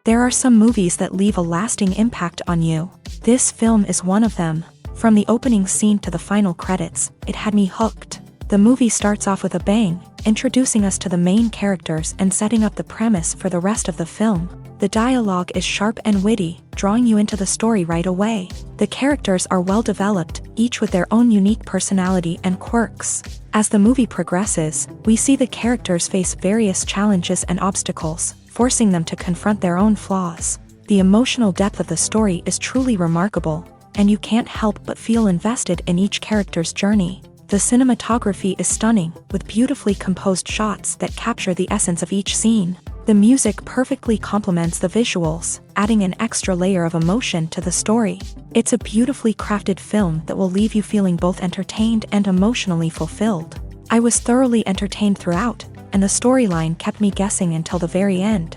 There are some movies that leave a lasting impact on you. This film is one of them. From the opening scene to the final credits, it had me hooked. The movie starts off with a bang, introducing us to the main characters and setting up the premise for the rest of the film. The dialogue is sharp and witty, drawing you into the story right away. The characters are well developed, each with their own unique personality and quirks. As the movie progresses, we see the characters face various challenges and obstacles, forcing them to confront their own flaws. The emotional depth of the story is truly remarkable, and you can't help but feel invested in each character's journey. The cinematography is stunning, with beautifully composed shots that capture the essence of each scene. The music perfectly complements the visuals, adding an extra layer of emotion to the story. It's a beautifully crafted film that will leave you feeling both entertained and emotionally fulfilled. I was thoroughly entertained throughout, and the storyline kept me guessing until the very end.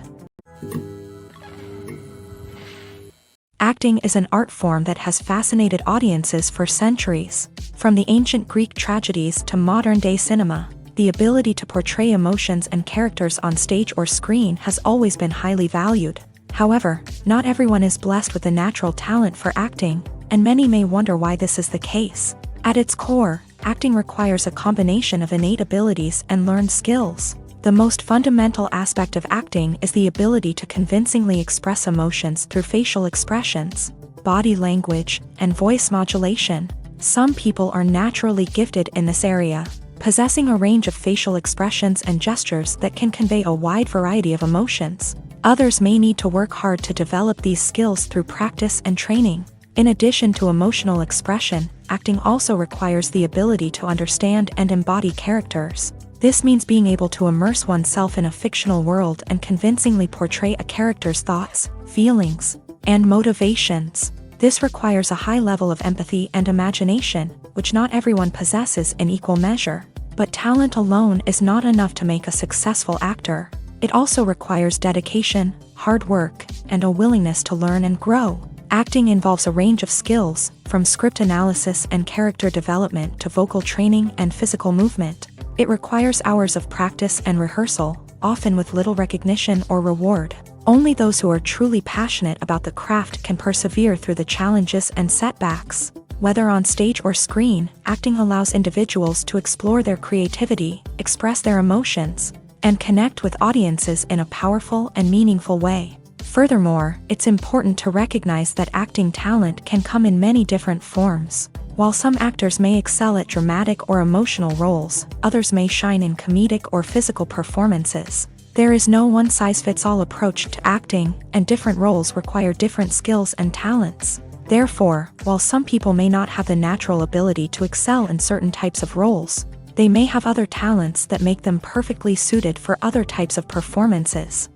Acting is an art form that has fascinated audiences for centuries. From the ancient Greek tragedies to modern-day cinema, the ability to portray emotions and characters on stage or screen has always been highly valued. However, not everyone is blessed with the natural talent for acting, and many may wonder why this is the case. At its core, acting requires a combination of innate abilities and learned skills. The most fundamental aspect of acting is the ability to convincingly express emotions through facial expressions, body language, and voice modulation. Some people are naturally gifted in this area, possessing a range of facial expressions and gestures that can convey a wide variety of emotions. Others may need to work hard to develop these skills through practice and training. In addition to emotional expression, acting also requires the ability to understand and embody characters. This means being able to immerse oneself in a fictional world and convincingly portray a character's thoughts, feelings, and motivations. This requires a high level of empathy and imagination, which not everyone possesses in equal measure. But talent alone is not enough to make a successful actor. It also requires dedication, hard work, and a willingness to learn and grow. Acting involves a range of skills, from script analysis and character development to vocal training and physical movement. It requires hours of practice and rehearsal, often with little recognition or reward. Only those who are truly passionate about the craft can persevere through the challenges and setbacks. Whether on stage or screen, acting allows individuals to explore their creativity, express their emotions, and connect with audiences in a powerful and meaningful way. Furthermore, it's important to recognize that acting talent can come in many different forms. While some actors may excel at dramatic or emotional roles, others may shine in comedic or physical performances. There is no one-size-fits-all approach to acting, and different roles require different skills and talents. Therefore, while some people may not have the natural ability to excel in certain types of roles, they may have other talents that make them perfectly suited for other types of performances.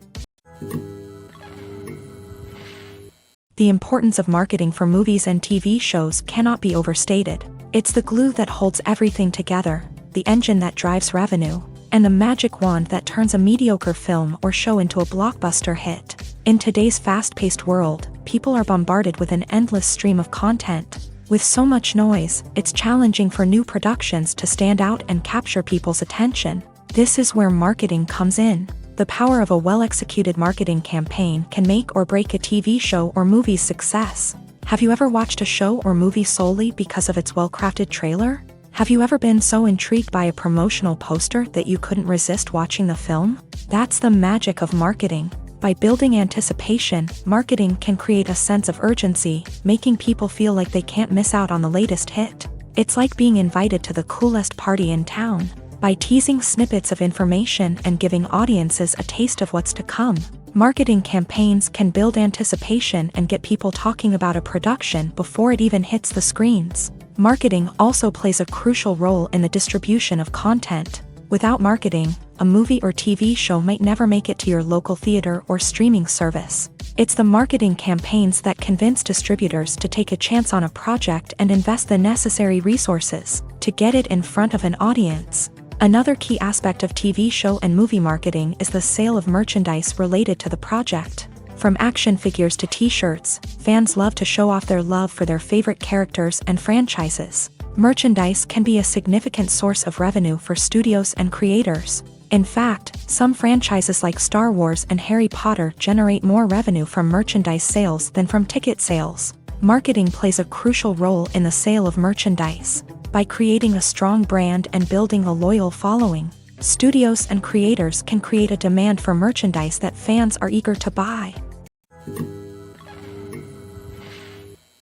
The importance of marketing for movies and TV shows cannot be overstated. It's the glue that holds everything together, the engine that drives revenue, and the magic wand that turns a mediocre film or show into a blockbuster hit. In today's fast-paced world, people are bombarded with an endless stream of content. With so much noise, it's challenging for new productions to stand out and capture people's attention. This is where marketing comes in. The power of a well-executed marketing campaign can make or break a TV show or movie's success. Have you ever watched a show or movie solely because of its well-crafted trailer? Have you ever been so intrigued by a promotional poster that you couldn't resist watching the film? That's the magic of marketing. By building anticipation, marketing can create a sense of urgency, making people feel like they can't miss out on the latest hit. It's like being invited to the coolest party in town. By teasing snippets of information and giving audiences a taste of what's to come, marketing campaigns can build anticipation and get people talking about a production before it even hits the screens. Marketing also plays a crucial role in the distribution of content. Without marketing, a movie or TV show might never make it to your local theater or streaming service. It's the marketing campaigns that convince distributors to take a chance on a project and invest the necessary resources to get it in front of an audience. Another key aspect of TV show and movie marketing is the sale of merchandise related to the project. From action figures to t-shirts, fans love to show off their love for their favorite characters and franchises. Merchandise can be a significant source of revenue for studios and creators. In fact, some franchises like Star Wars and Harry Potter generate more revenue from merchandise sales than from ticket sales. Marketing plays a crucial role in the sale of merchandise. By creating a strong brand and building a loyal following, studios and creators can create a demand for merchandise that fans are eager to buy.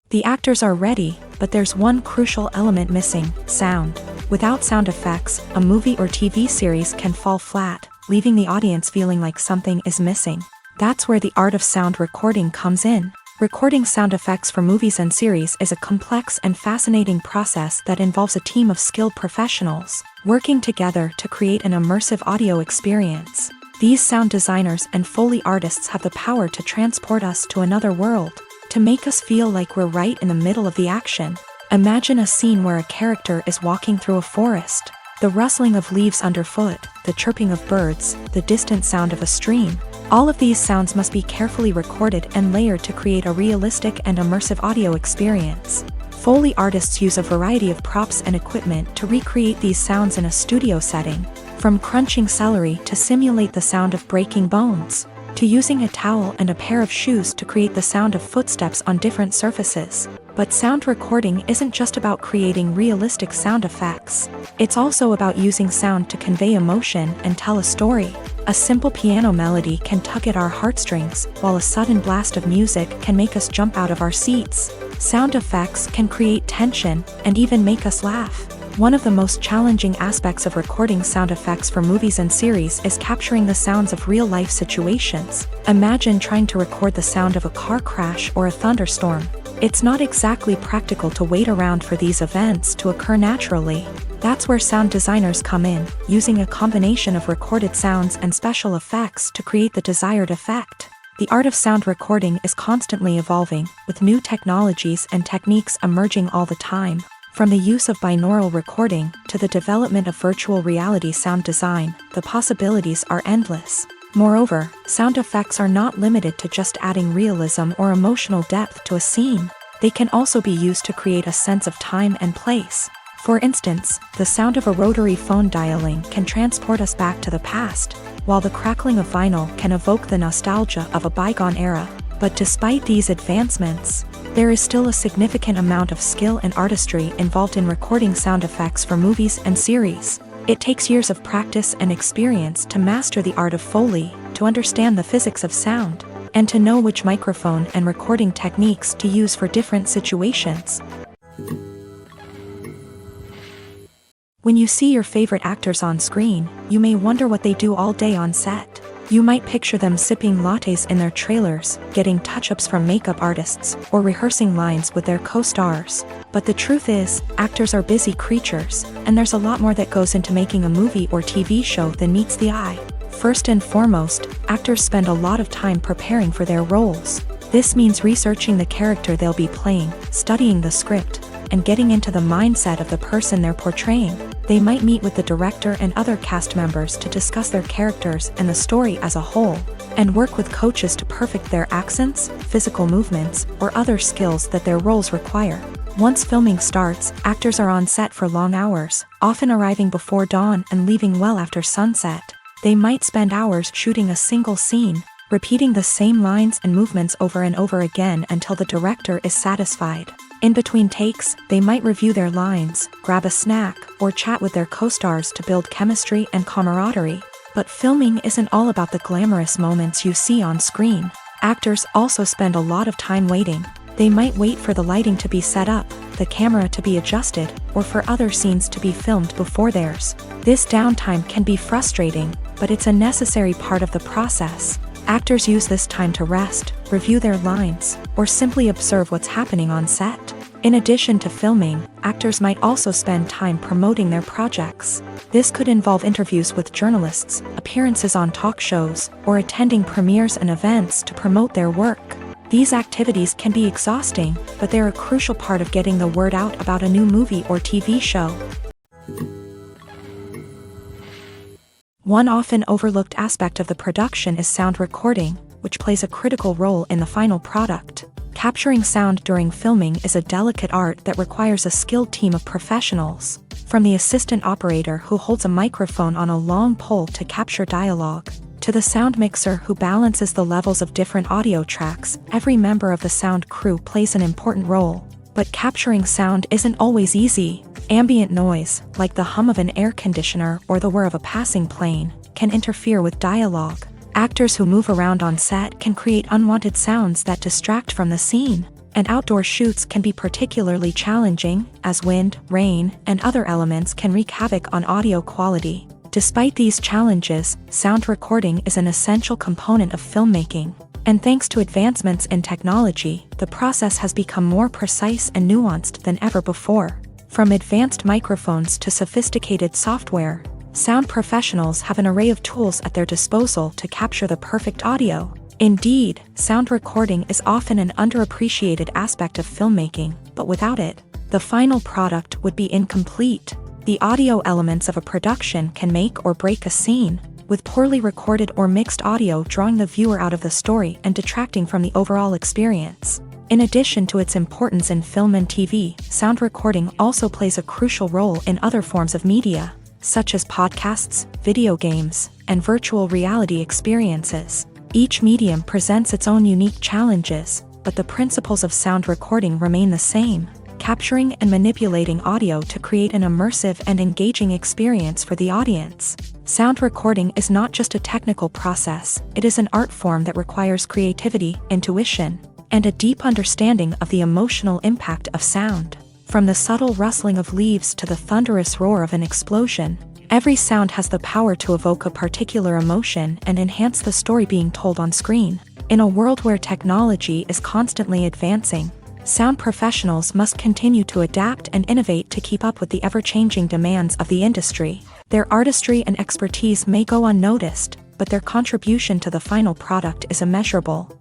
The actors are ready, but there's one crucial element missing: sound. Without sound effects, a movie or TV series can fall flat, leaving the audience feeling like something is missing. That's where the art of sound recording comes in. Recording sound effects for movies and series is a complex and fascinating process that involves a team of skilled professionals working together to create an immersive audio experience. These sound designers and Foley artists have the power to transport us to another world, to make us feel like we're right in the middle of the action. Imagine a scene where a character is walking through a forest. The rustling of leaves underfoot, the chirping of birds, the distant sound of a stream. All of these sounds must be carefully recorded and layered to create a realistic and immersive audio experience. Foley artists use a variety of props and equipment to recreate these sounds in a studio setting, from crunching celery to simulate the sound of breaking bones, to using a towel and a pair of shoes to create the sound of footsteps on different surfaces. But sound recording isn't just about creating realistic sound effects. It's also about using sound to convey emotion and tell a story. A simple piano melody can tug at our heartstrings, while a sudden blast of music can make us jump out of our seats. Sound effects can create tension and even make us laugh. One of the most challenging aspects of recording sound effects for movies and series is capturing the sounds of real-life situations. Imagine trying to record the sound of a car crash or a thunderstorm. It's not exactly practical to wait around for these events to occur naturally. That's where sound designers come in, using a combination of recorded sounds and special effects to create the desired effect. The art of sound recording is constantly evolving, with new technologies and techniques emerging all the time. From the use of binaural recording to the development of virtual reality sound design, the possibilities are endless. Moreover, sound effects are not limited to just adding realism or emotional depth to a scene. They can also be used to create a sense of time and place. For instance, the sound of a rotary phone dialing can transport us back to the past, while the crackling of vinyl can evoke the nostalgia of a bygone era. But despite these advancements, there is still a significant amount of skill and artistry involved in recording sound effects for movies and series. It takes years of practice and experience to master the art of Foley, to understand the physics of sound, and to know which microphone and recording techniques to use for different situations. When you see your favorite actors on screen, you may wonder what they do all day on set. You might picture them sipping lattes in their trailers, getting touch-ups from makeup artists, or rehearsing lines with their co-stars. But the truth is, actors are busy creatures, and there's a lot more that goes into making a movie or TV show than meets the eye. First and foremost, actors spend a lot of time preparing for their roles. This means researching the character they'll be playing, studying the script, and getting into the mindset of the person they're portraying. They might meet with the director and other cast members to discuss their characters and the story as a whole, and work with coaches to perfect their accents, physical movements, or other skills that their roles require. Once filming starts, actors are on set for long hours, often arriving before dawn and leaving well after sunset. They might spend hours shooting a single scene, repeating the same lines and movements over and over again until the director is satisfied. In between takes, they might review their lines, grab a snack, or chat with their co-stars to build chemistry and camaraderie. But filming isn't all about the glamorous moments you see on screen. Actors also spend a lot of time waiting. They might wait for the lighting to be set up, the camera to be adjusted, or for other scenes to be filmed before theirs. This downtime can be frustrating, but it's a necessary part of the process. Actors use this time to rest, review their lines, or simply observe what's happening on set. In addition to filming, actors might also spend time promoting their projects. This could involve interviews with journalists, appearances on talk shows, or attending premieres and events to promote their work. These activities can be exhausting, but they're a crucial part of getting the word out about a new movie or TV show. One often overlooked aspect of the production is sound recording, which plays a critical role in the final product. Capturing sound during filming is a delicate art that requires a skilled team of professionals, from the assistant operator who holds a microphone on a long pole to capture dialogue, to the sound mixer who balances the levels of different audio tracks. Every member of the sound crew plays an important role. But capturing sound isn't always easy. Ambient noise, like the hum of an air conditioner or the whir of a passing plane, can interfere with dialogue. Actors who move around on set can create unwanted sounds that distract from the scene. And outdoor shoots can be particularly challenging, as wind, rain, and other elements can wreak havoc on audio quality. Despite these challenges, sound recording is an essential component of filmmaking. And thanks to advancements in technology, the process has become more precise and nuanced than ever before. From advanced microphones to sophisticated software, sound professionals have an array of tools at their disposal to capture the perfect audio. Indeed, sound recording is often an underappreciated aspect of filmmaking, but without it, the final product would be incomplete. The audio elements of a production can make or break a scene, with poorly recorded or mixed audio drawing the viewer out of the story and detracting from the overall experience. In addition to its importance in film and TV, sound recording also plays a crucial role in other forms of media, such as podcasts, video games, and virtual reality experiences. Each medium presents its own unique challenges, but the principles of sound recording remain the same: capturing and manipulating audio to create an immersive and engaging experience for the audience. Sound recording is not just a technical process, it is an art form that requires creativity, intuition, and a deep understanding of the emotional impact of sound. From the subtle rustling of leaves to the thunderous roar of an explosion, every sound has the power to evoke a particular emotion and enhance the story being told on screen. In a world where technology is constantly advancing, sound professionals must continue to adapt and innovate to keep up with the ever-changing demands of the industry. Their artistry and expertise may go unnoticed, but their contribution to the final product is immeasurable.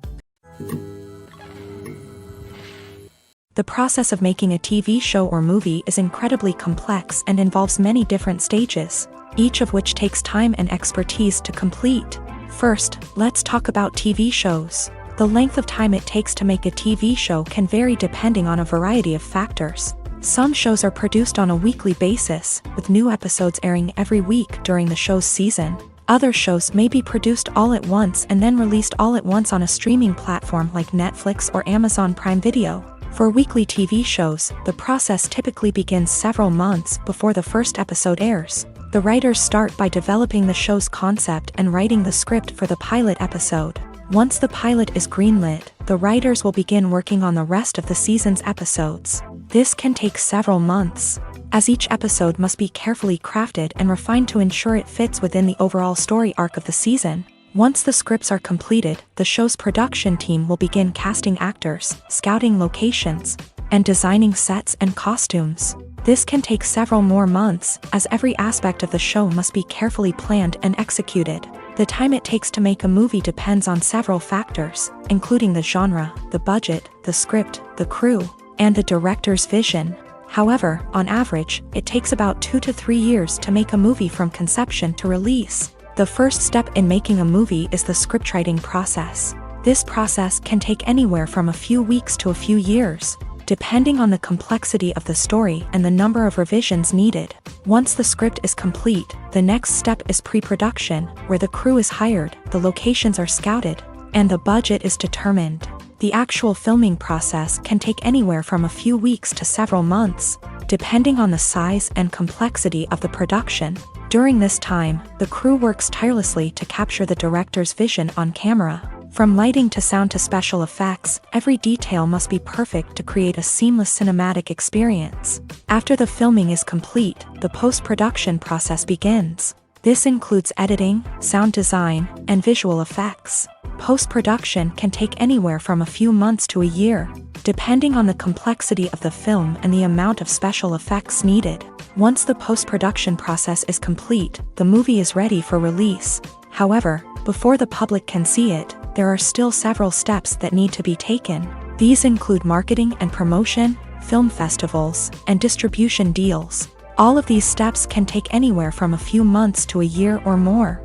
The process of making a TV show or movie is incredibly complex and involves many different stages, each of which takes time and expertise to complete. First, let's talk about TV shows. The length of time it takes to make a TV show can vary depending on a variety of factors. Some shows are produced on a weekly basis, with new episodes airing every week during the show's season. Other shows may be produced all at once and then released all at once on a streaming platform like Netflix or Amazon Prime Video. For weekly TV shows, the process typically begins several months before the first episode airs. The writers start by developing the show's concept and writing the script for the pilot episode. Once the pilot is greenlit, the writers will begin working on the rest of the season's episodes. This can take several months, as each episode must be carefully crafted and refined to ensure it fits within the overall story arc of the season. Once the scripts are completed, the show's production team will begin casting actors, scouting locations, and designing sets and costumes. This can take several more months, as every aspect of the show must be carefully planned and executed. The time it takes to make a movie depends on several factors, including the genre, the budget, the script, the crew, and the director's vision. However, on average, it takes about 2 to 3 years to make a movie from conception to release. The first step in making a movie is the scriptwriting process. This process can take anywhere from a few weeks to a few years, depending on the complexity of the story and the number of revisions needed. Once the script is complete, the next step is pre-production, where the crew is hired, the locations are scouted, and the budget is determined. The actual filming process can take anywhere from a few weeks to several months, depending on the size and complexity of the production. During this time, the crew works tirelessly to capture the director's vision on camera. From lighting to sound to special effects, every detail must be perfect to create a seamless cinematic experience. After the filming is complete, the post-production process begins. This includes editing, sound design, and visual effects. Post-production can take anywhere from a few months to a year, depending on the complexity of the film and the amount of special effects needed. Once the post-production process is complete, the movie is ready for release. However, before the public can see it, there are still several steps that need to be taken. These include marketing and promotion, film festivals, and distribution deals. All of these steps can take anywhere from a few months to a year or more.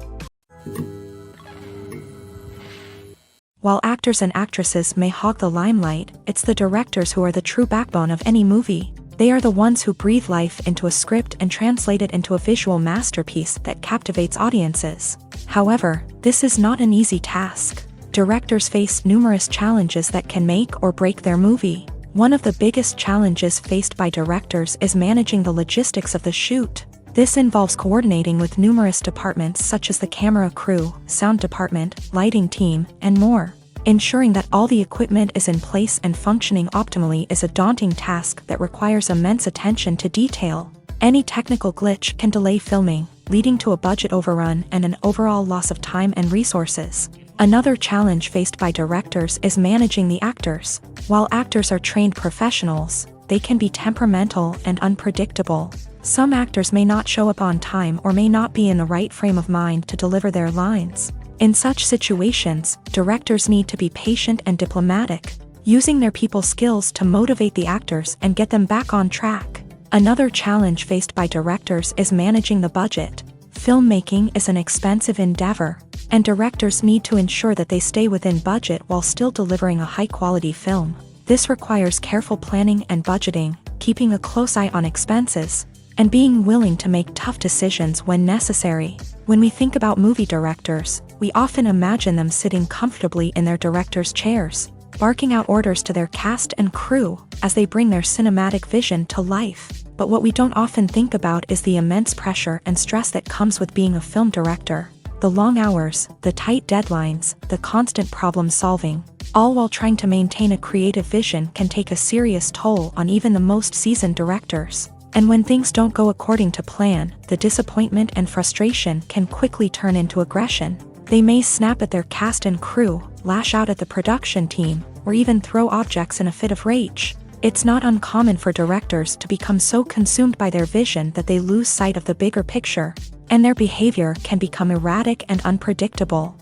While actors and actresses may hog the limelight, it's the directors who are the true backbone of any movie. They are the ones who breathe life into a script and translate it into a visual masterpiece that captivates audiences. However, this is not an easy task. Directors face numerous challenges that can make or break their movie. One of the biggest challenges faced by directors is managing the logistics of the shoot. This involves coordinating with numerous departments such as the camera crew, sound department, lighting team, and more. Ensuring that all the equipment is in place and functioning optimally is a daunting task that requires immense attention to detail. Any technical glitch can delay filming, leading to a budget overrun and an overall loss of time and resources. Another challenge faced by directors is managing the actors. While actors are trained professionals, they can be temperamental and unpredictable. Some actors may not show up on time or may not be in the right frame of mind to deliver their lines. In such situations, directors need to be patient and diplomatic, using their people skills to motivate the actors and get them back on track. Another challenge faced by directors is managing the budget. Filmmaking is an expensive endeavor, and directors need to ensure that they stay within budget while still delivering a high-quality film. This requires careful planning and budgeting, keeping a close eye on expenses, and being willing to make tough decisions when necessary. When we think about movie directors, we often imagine them sitting comfortably in their director's chairs, barking out orders to their cast and crew as they bring their cinematic vision to life. But what we don't often think about is the immense pressure and stress that comes with being a film director. The long hours, the tight deadlines, the constant problem solving, all while trying to maintain a creative vision can take a serious toll on even the most seasoned directors. And when things don't go according to plan, the disappointment and frustration can quickly turn into aggression. They may snap at their cast and crew, lash out at the production team, or even throw objects in a fit of rage. It's not uncommon for directors to become so consumed by their vision that they lose sight of the bigger picture, and their behavior can become erratic and unpredictable.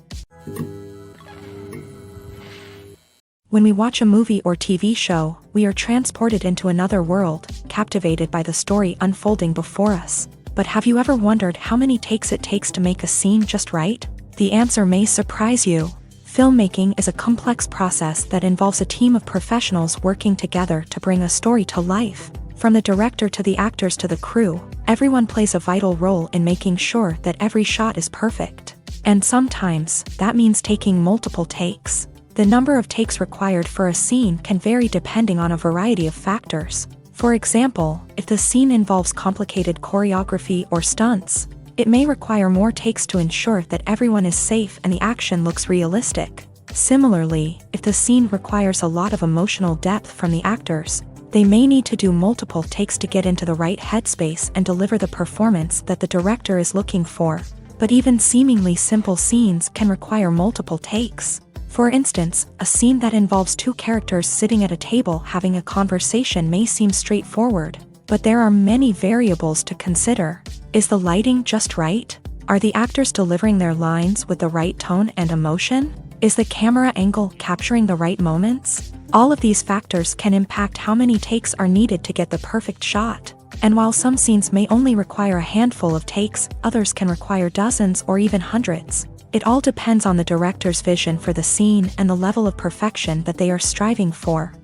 When we watch a movie or TV show, we are transported into another world, captivated by the story unfolding before us. But have you ever wondered how many takes it takes to make a scene just right? The answer may surprise you. Filmmaking is a complex process that involves a team of professionals working together to bring a story to life. From the director to the actors to the crew, everyone plays a vital role in making sure that every shot is perfect. And sometimes, that means taking multiple takes. The number of takes required for a scene can vary depending on a variety of factors. For example, if the scene involves complicated choreography or stunts, it may require more takes to ensure that everyone is safe and the action looks realistic. Similarly, if the scene requires a lot of emotional depth from the actors, they may need to do multiple takes to get into the right headspace and deliver the performance that the director is looking for. But even seemingly simple scenes can require multiple takes. For instance, a scene that involves two characters sitting at a table having a conversation may seem straightforward, but there are many variables to consider. Is the lighting just right? Are the actors delivering their lines with the right tone and emotion? Is the camera angle capturing the right moments? All of these factors can impact how many takes are needed to get the perfect shot. And while some scenes may only require a handful of takes, others can require dozens or even hundreds. It all depends on the director's vision for the scene and the level of perfection that they are striving for.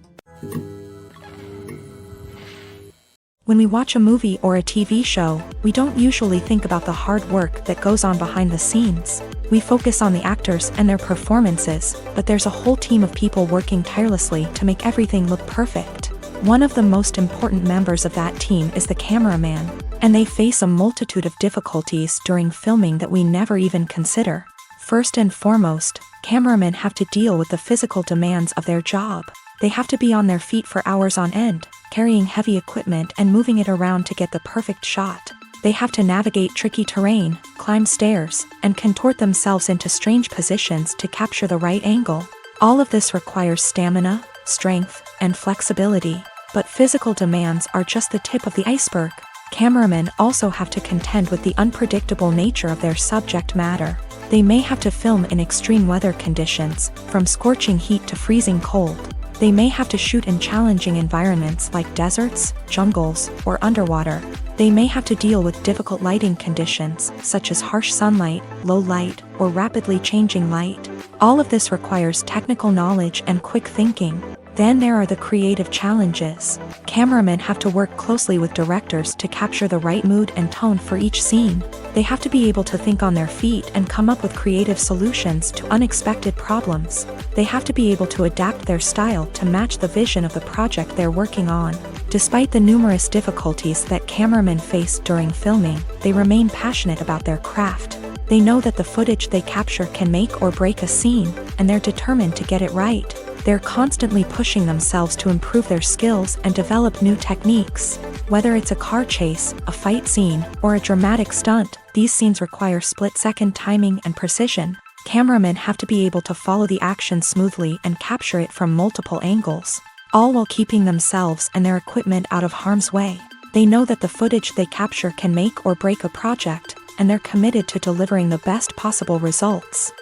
When we watch a movie or a TV show, we don't usually think about the hard work that goes on behind the scenes. We focus on the actors and their performances, but there's a whole team of people working tirelessly to make everything look perfect. One of the most important members of that team is the cameraman, and they face a multitude of difficulties during filming that we never even consider. First and foremost, cameramen have to deal with the physical demands of their job. They have to be on their feet for hours on end, carrying heavy equipment and moving it around to get the perfect shot. They have to navigate tricky terrain, climb stairs, and contort themselves into strange positions to capture the right angle. All of this requires stamina, strength, and flexibility. But physical demands are just the tip of the iceberg. Cameramen also have to contend with the unpredictable nature of their subject matter. They may have to film in extreme weather conditions, from scorching heat to freezing cold. They may have to shoot in challenging environments like deserts, jungles, or underwater. They may have to deal with difficult lighting conditions, such as harsh sunlight, low light, or rapidly changing light. All of this requires technical knowledge and quick thinking. Then there are the creative challenges. Cameramen have to work closely with directors to capture the right mood and tone for each scene. They have to be able to think on their feet and come up with creative solutions to unexpected problems. They have to be able to adapt their style to match the vision of the project they're working on. Despite the numerous difficulties that cameramen face during filming, they remain passionate about their craft. They know that the footage they capture can make or break a scene, and they're determined to get it right. They're constantly pushing themselves to improve their skills and develop new techniques. Whether it's a car chase, a fight scene, or a dramatic stunt, these scenes require split-second timing and precision. Cameramen have to be able to follow the action smoothly and capture it from multiple angles, all while keeping themselves and their equipment out of harm's way. They know that the footage they capture can make or break a project, and they're committed to delivering the best possible results.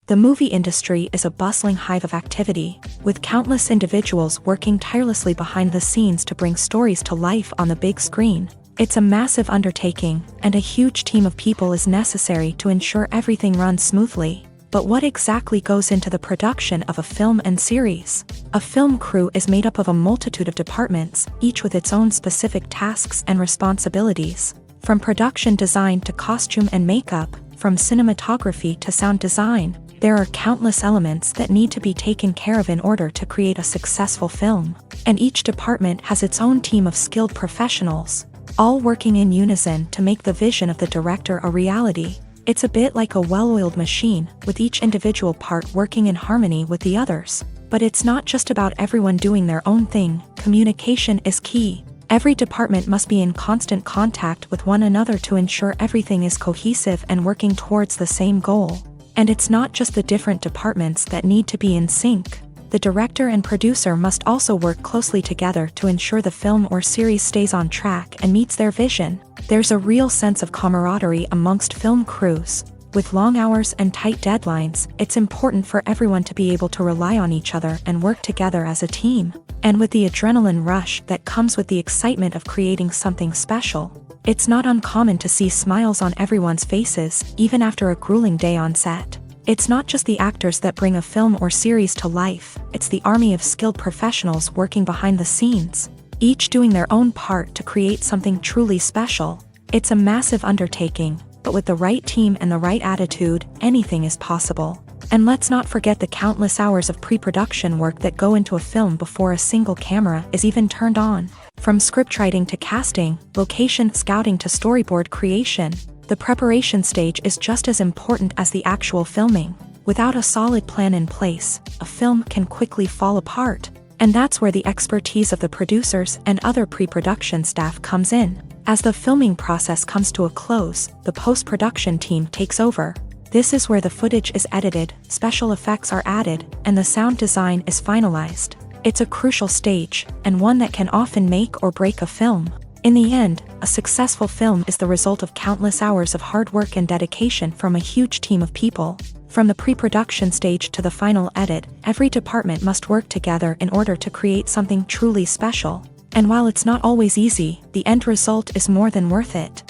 The movie industry is a bustling hive of activity, with countless individuals working tirelessly behind the scenes to bring stories to life on the big screen. It's a massive undertaking, and a huge team of people is necessary to ensure everything runs smoothly. But what exactly goes into the production of a film and series? A film crew is made up of a multitude of departments, each with its own specific tasks and responsibilities. From production design to costume and makeup, from cinematography to sound design, there are countless elements that need to be taken care of in order to create a successful film. And each department has its own team of skilled professionals, all working in unison to make the vision of the director a reality. It's a bit like a well-oiled machine, with each individual part working in harmony with the others. But it's not just about everyone doing their own thing. Communication is key. Every department must be in constant contact with one another to ensure everything is cohesive and working towards the same goal. And it's not just the different departments that need to be in sync. The director and producer must also work closely together to ensure the film or series stays on track and meets their vision. There's a real sense of camaraderie amongst film crews. With long hours and tight deadlines, it's important for everyone to be able to rely on each other and work together as a team. And with the adrenaline rush that comes with the excitement of creating something special, it's not uncommon to see smiles on everyone's faces, even after a grueling day on set. It's not just the actors that bring a film or series to life, it's the army of skilled professionals working behind the scenes, each doing their own part to create something truly special. It's a massive undertaking, but with the right team and the right attitude, anything is possible. And let's not forget the countless hours of pre-production work that go into a film before a single camera is even turned on. From scriptwriting to casting, location scouting to storyboard creation, the preparation stage is just as important as the actual filming. Without a solid plan in place, a film can quickly fall apart. And that's where the expertise of the producers and other pre-production staff comes in. As the filming process comes to a close, the post-production team takes over. This is where the footage is edited, special effects are added, and the sound design is finalized. It's a crucial stage, and one that can often make or break a film. In the end, a successful film is the result of countless hours of hard work and dedication from a huge team of people. From the pre-production stage to the final edit, every department must work together in order to create something truly special. And while it's not always easy, the end result is more than worth it.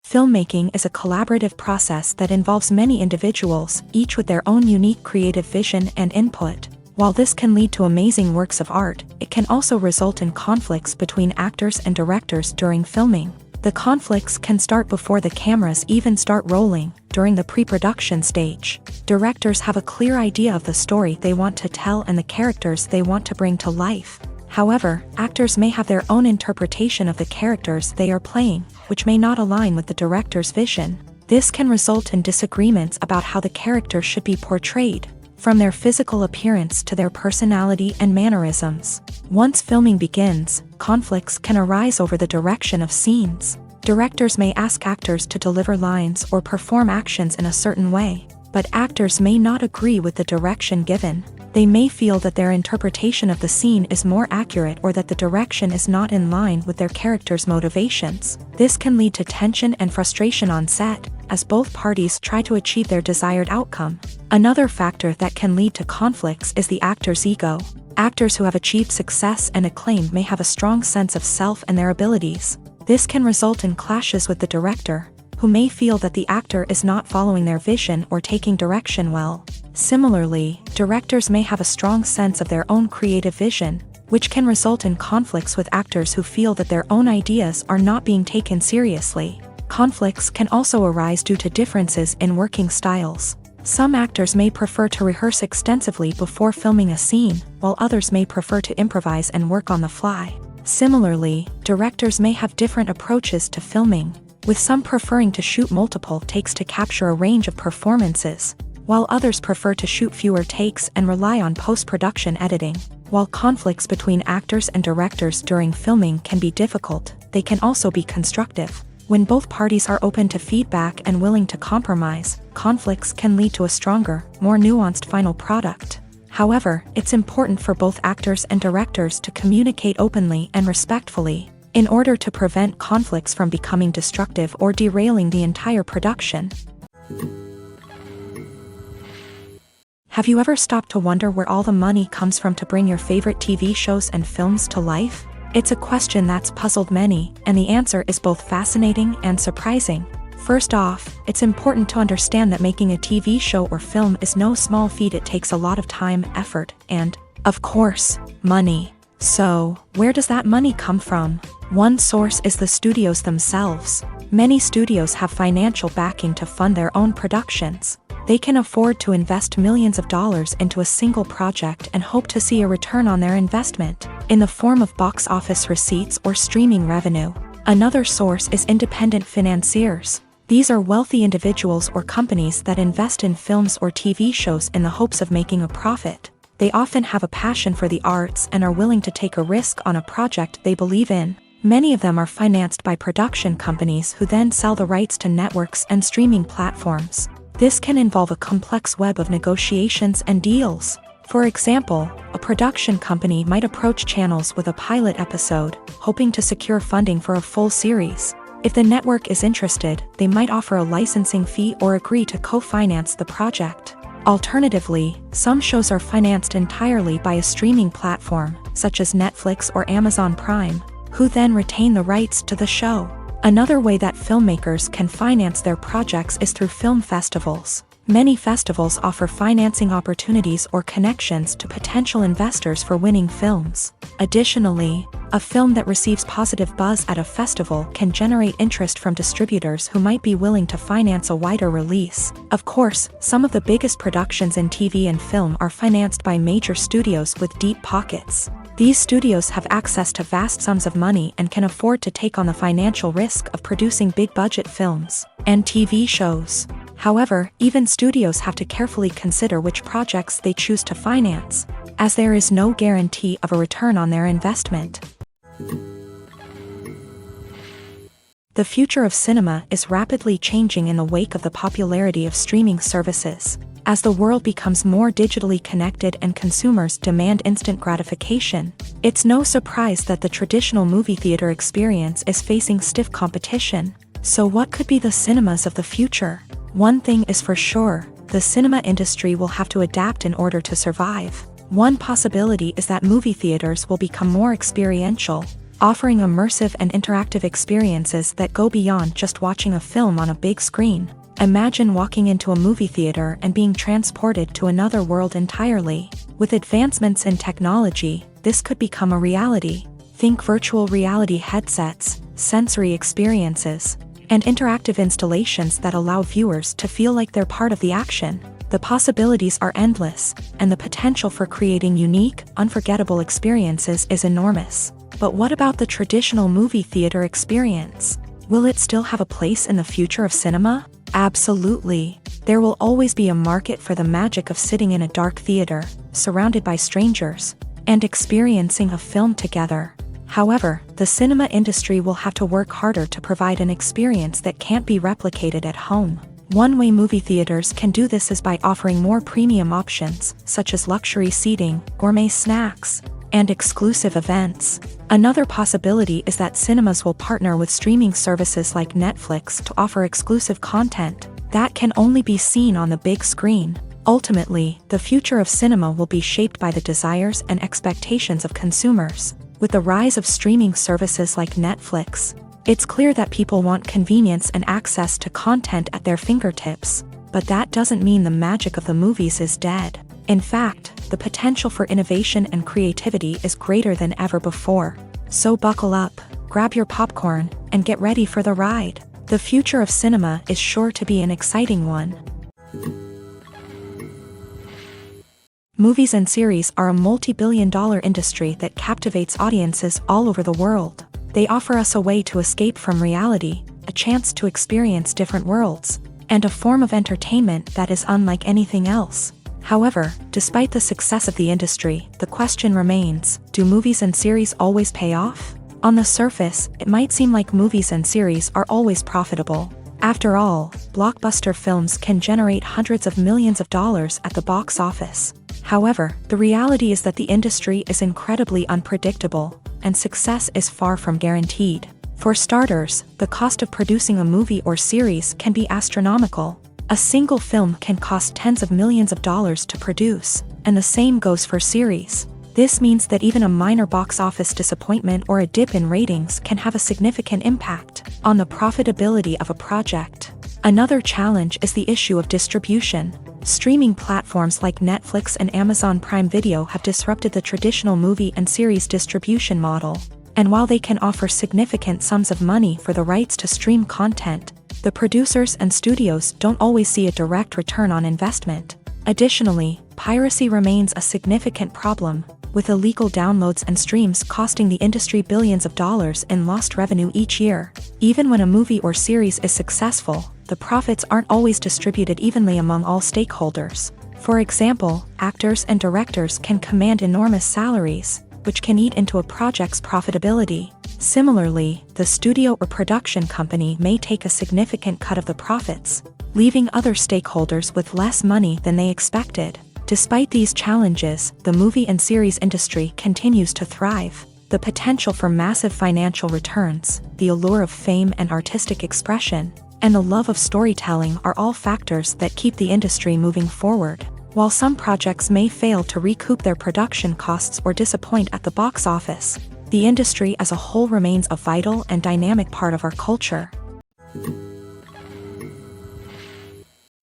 Filmmaking is a collaborative process that involves many individuals, each with their own unique creative vision and input. While this can lead to amazing works of art, it can also result in conflicts between actors and directors during filming. The conflicts can start before the cameras even start rolling, during the pre-production stage. Directors have a clear idea of the story they want to tell and the characters they want to bring to life. However, actors may have their own interpretation of the characters they are playing, which may not align with the director's vision. This can result in disagreements about how the character should be portrayed, from their physical appearance to their personality and mannerisms. Once filming begins, conflicts can arise over the direction of scenes. Directors may ask actors to deliver lines or perform actions in a certain way, but actors may not agree with the direction given. They may feel that their interpretation of the scene is more accurate or that the direction is not in line with their character's motivations. This can lead to tension and frustration on set, as both parties try to achieve their desired outcome. Another factor that can lead to conflicts is the actor's ego. Actors who have achieved success and acclaim may have a strong sense of self and their abilities. This can result in clashes with the director, who may feel that the actor is not following their vision or taking direction well. Similarly, directors may have a strong sense of their own creative vision, which can result in conflicts with actors who feel that their own ideas are not being taken seriously. Conflicts can also arise due to differences in working styles. Some actors may prefer to rehearse extensively before filming a scene, while others may prefer to improvise and work on the fly. Similarly, directors may have different approaches to filming, with some preferring to shoot multiple takes to capture a range of performances, while others prefer to shoot fewer takes and rely on post-production editing. While conflicts between actors and directors during filming can be difficult, they can also be constructive. When both parties are open to feedback and willing to compromise, conflicts can lead to a stronger, more nuanced final product. However, it's important for both actors and directors to communicate openly and respectfully, in order to prevent conflicts from becoming destructive or derailing the entire production. Have you ever stopped to wonder where all the money comes from to bring your favorite TV shows and films to life? It's a question that's puzzled many, and the answer is both fascinating and surprising. First off, it's important to understand that making a TV show or film is no small feat. It takes a lot of time, effort, and, of course, money. So, where does that money come from? One source is the studios themselves. Many studios have financial backing to fund their own productions. They can afford to invest millions of dollars into a single project and hope to see a return on their investment, in the form of box office receipts or streaming revenue. Another source is independent financiers. These are wealthy individuals or companies that invest in films or TV shows in the hopes of making a profit. They often have a passion for the arts and are willing to take a risk on a project they believe in. Many of them are financed by production companies who then sell the rights to networks and streaming platforms. This can involve a complex web of negotiations and deals. For example, a production company might approach channels with a pilot episode, hoping to secure funding for a full series. If the network is interested, they might offer a licensing fee or agree to co-finance the project. Alternatively, some shows are financed entirely by a streaming platform, such as Netflix or Amazon Prime, who then retain the rights to the show. Another way that filmmakers can finance their projects is through film festivals. Many festivals offer financing opportunities or connections to potential investors for winning films. Additionally, a film that receives positive buzz at a festival can generate interest from distributors who might be willing to finance a wider release. Of course, some of the biggest productions in TV and film are financed by major studios with deep pockets. These studios have access to vast sums of money and can afford to take on the financial risk of producing big-budget films and TV shows. However, even studios have to carefully consider which projects they choose to finance, as there is no guarantee of a return on their investment. The future of cinema is rapidly changing in the wake of the popularity of streaming services. As the world becomes more digitally connected and consumers demand instant gratification, it's no surprise that the traditional movie theater experience is facing stiff competition. So what could be the cinemas of the future? One thing is for sure, the cinema industry will have to adapt in order to survive. One possibility is that movie theaters will become more experiential, offering immersive and interactive experiences that go beyond just watching a film on a big screen. Imagine walking into a movie theater and being transported to another world entirely. With advancements in technology, this could become a reality. Think virtual reality headsets, sensory experiences, and interactive installations that allow viewers to feel like they're part of the action. The possibilities are endless, and the potential for creating unique, unforgettable experiences is enormous. But what about the traditional movie theater experience? Will it still have a place in the future of cinema? Absolutely. There will always be a market for the magic of sitting in a dark theater, surrounded by strangers, and experiencing a film together. However, the cinema industry will have to work harder to provide an experience that can't be replicated at home. One way movie theaters can do this is by offering more premium options, such as luxury seating, gourmet snacks, and exclusive events. Another possibility is that cinemas will partner with streaming services like Netflix to offer exclusive content that can only be seen on the big screen. Ultimately, the future of cinema will be shaped by the desires and expectations of consumers. With the rise of streaming services like Netflix, It's clear that people want convenience and access to content at their fingertips, but that doesn't mean the magic of the movies is dead. In fact, the potential for innovation and creativity is greater than ever before. So buckle up, grab your popcorn, and get ready for the ride. The future of cinema is sure to be an exciting one. Movies and series are a multi-billion-dollar industry that captivates audiences all over the world. They offer us a way to escape from reality, a chance to experience different worlds, and a form of entertainment that is unlike anything else. However, despite the success of the industry, the question remains, do movies and series always pay off? On the surface, it might seem like movies and series are always profitable. After all, blockbuster films can generate hundreds of millions of dollars at the box office. However, the reality is that the industry is incredibly unpredictable, and success is far from guaranteed. For starters, the cost of producing a movie or series can be astronomical. A single film can cost tens of millions of dollars to produce, and the same goes for series. This means that even a minor box office disappointment or a dip in ratings can have a significant impact on the profitability of a project. Another challenge is the issue of distribution. Streaming platforms like Netflix and Amazon Prime Video have disrupted the traditional movie and series distribution model. And while they can offer significant sums of money for the rights to stream content, the producers and studios don't always see a direct return on investment. Additionally, piracy remains a significant problem, with illegal downloads and streams costing the industry billions of dollars in lost revenue each year. Even when a movie or series is successful, the profits aren't always distributed evenly among all stakeholders. For example, actors and directors can command enormous salaries, which can eat into a project's profitability. Similarly, the studio or production company may take a significant cut of the profits, leaving other stakeholders with less money than they expected. Despite these challenges, the movie and series industry continues to thrive. The potential for massive financial returns, the allure of fame and artistic expression, and the love of storytelling are all factors that keep the industry moving forward. While some projects may fail to recoup their production costs or disappoint at the box office, the industry as a whole remains a vital and dynamic part of our culture.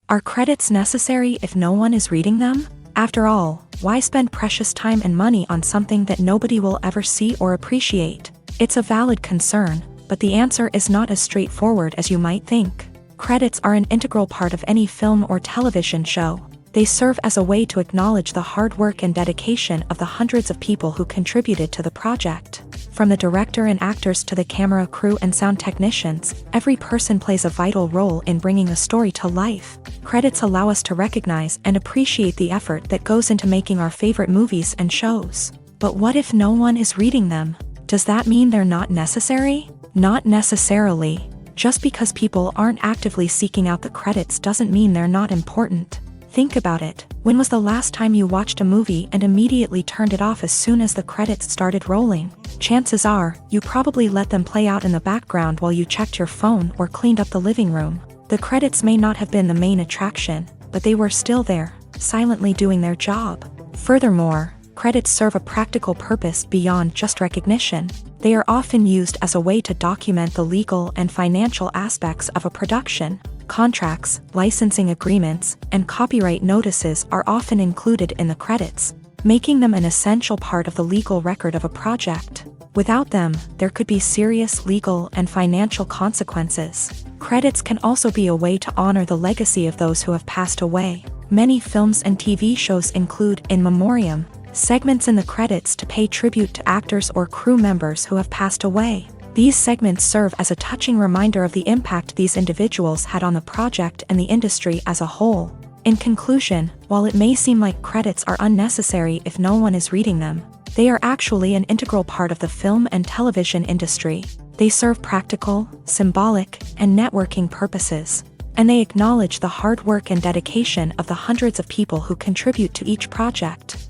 Are credits necessary if no one is reading them? After all, why spend precious time and money on something that nobody will ever see or appreciate? It's a valid concern, but the answer is not as straightforward as you might think. Credits are an integral part of any film or television show. They serve as a way to acknowledge the hard work and dedication of the hundreds of people who contributed to the project. From the director and actors to the camera crew and sound technicians, every person plays a vital role in bringing a story to life. Credits allow us to recognize and appreciate the effort that goes into making our favorite movies and shows. But what if no one is reading them? Does that mean they're not necessary? Not necessarily. Just because people aren't actively seeking out the credits doesn't mean they're not important. Think about it. When was the last time you watched a movie and immediately turned it off as soon as the credits started rolling? Chances are, you probably let them play out in the background while you checked your phone or cleaned up the living room. The credits may not have been the main attraction, but they were still there, silently doing their job. Furthermore, credits serve a practical purpose beyond just recognition. They are often used as a way to document the legal and financial aspects of a production. Contracts, licensing agreements, and copyright notices are often included in the credits, making them an essential part of the legal record of a project. Without them, there could be serious legal and financial consequences. Credits can also be a way to honor the legacy of those who have passed away. Many films and TV shows include in memoriam segments in the credits to pay tribute to actors or crew members who have passed away. These segments serve as a touching reminder of the impact these individuals had on the project and the industry as a whole. In conclusion, while it may seem like credits are unnecessary if no one is reading them, they are actually an integral part of the film and television industry. They serve practical, symbolic, and networking purposes, and they acknowledge the hard work and dedication of the hundreds of people who contribute to each project.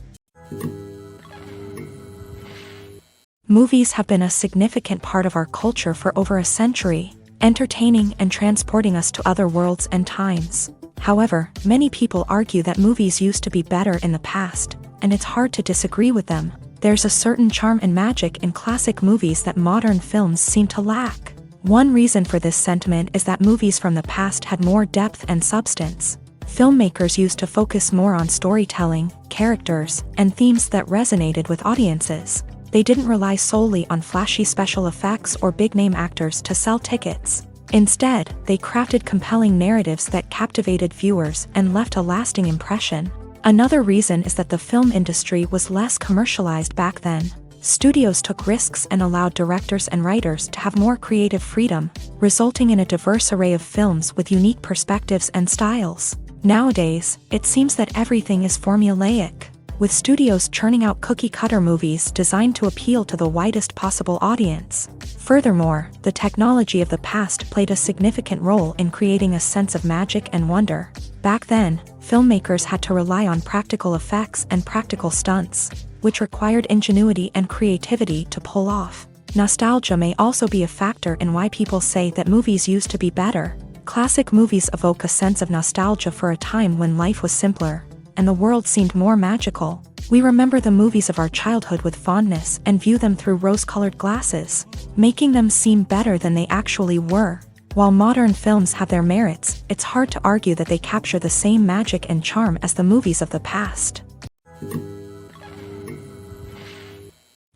Movies have been a significant part of our culture for over a century, entertaining and transporting us to other worlds and times. However, many people argue that movies used to be better in the past, and it's hard to disagree with them. There's a certain charm and magic in classic movies that modern films seem to lack. One reason for this sentiment is that movies from the past had more depth and substance. Filmmakers used to focus more on storytelling, characters, and themes that resonated with audiences. They didn't rely solely on flashy special effects or big-name actors to sell tickets. Instead, they crafted compelling narratives that captivated viewers and left a lasting impression. Another reason is that the film industry was less commercialized back then. Studios took risks and allowed directors and writers to have more creative freedom, resulting in a diverse array of films with unique perspectives and styles. Nowadays, it seems that everything is formulaic, with studios churning out cookie-cutter movies designed to appeal to the widest possible audience. Furthermore, the technology of the past played a significant role in creating a sense of magic and wonder. Back then, filmmakers had to rely on practical effects and practical stunts, which required ingenuity and creativity to pull off. Nostalgia may also be a factor in why people say that movies used to be better. Classic movies evoke a sense of nostalgia for a time when life was simpler, and the world seemed more magical. We remember the movies of our childhood with fondness and view them through rose-colored glasses, making them seem better than they actually were. While modern films have their merits, it's hard to argue that they capture the same magic and charm as the movies of the past.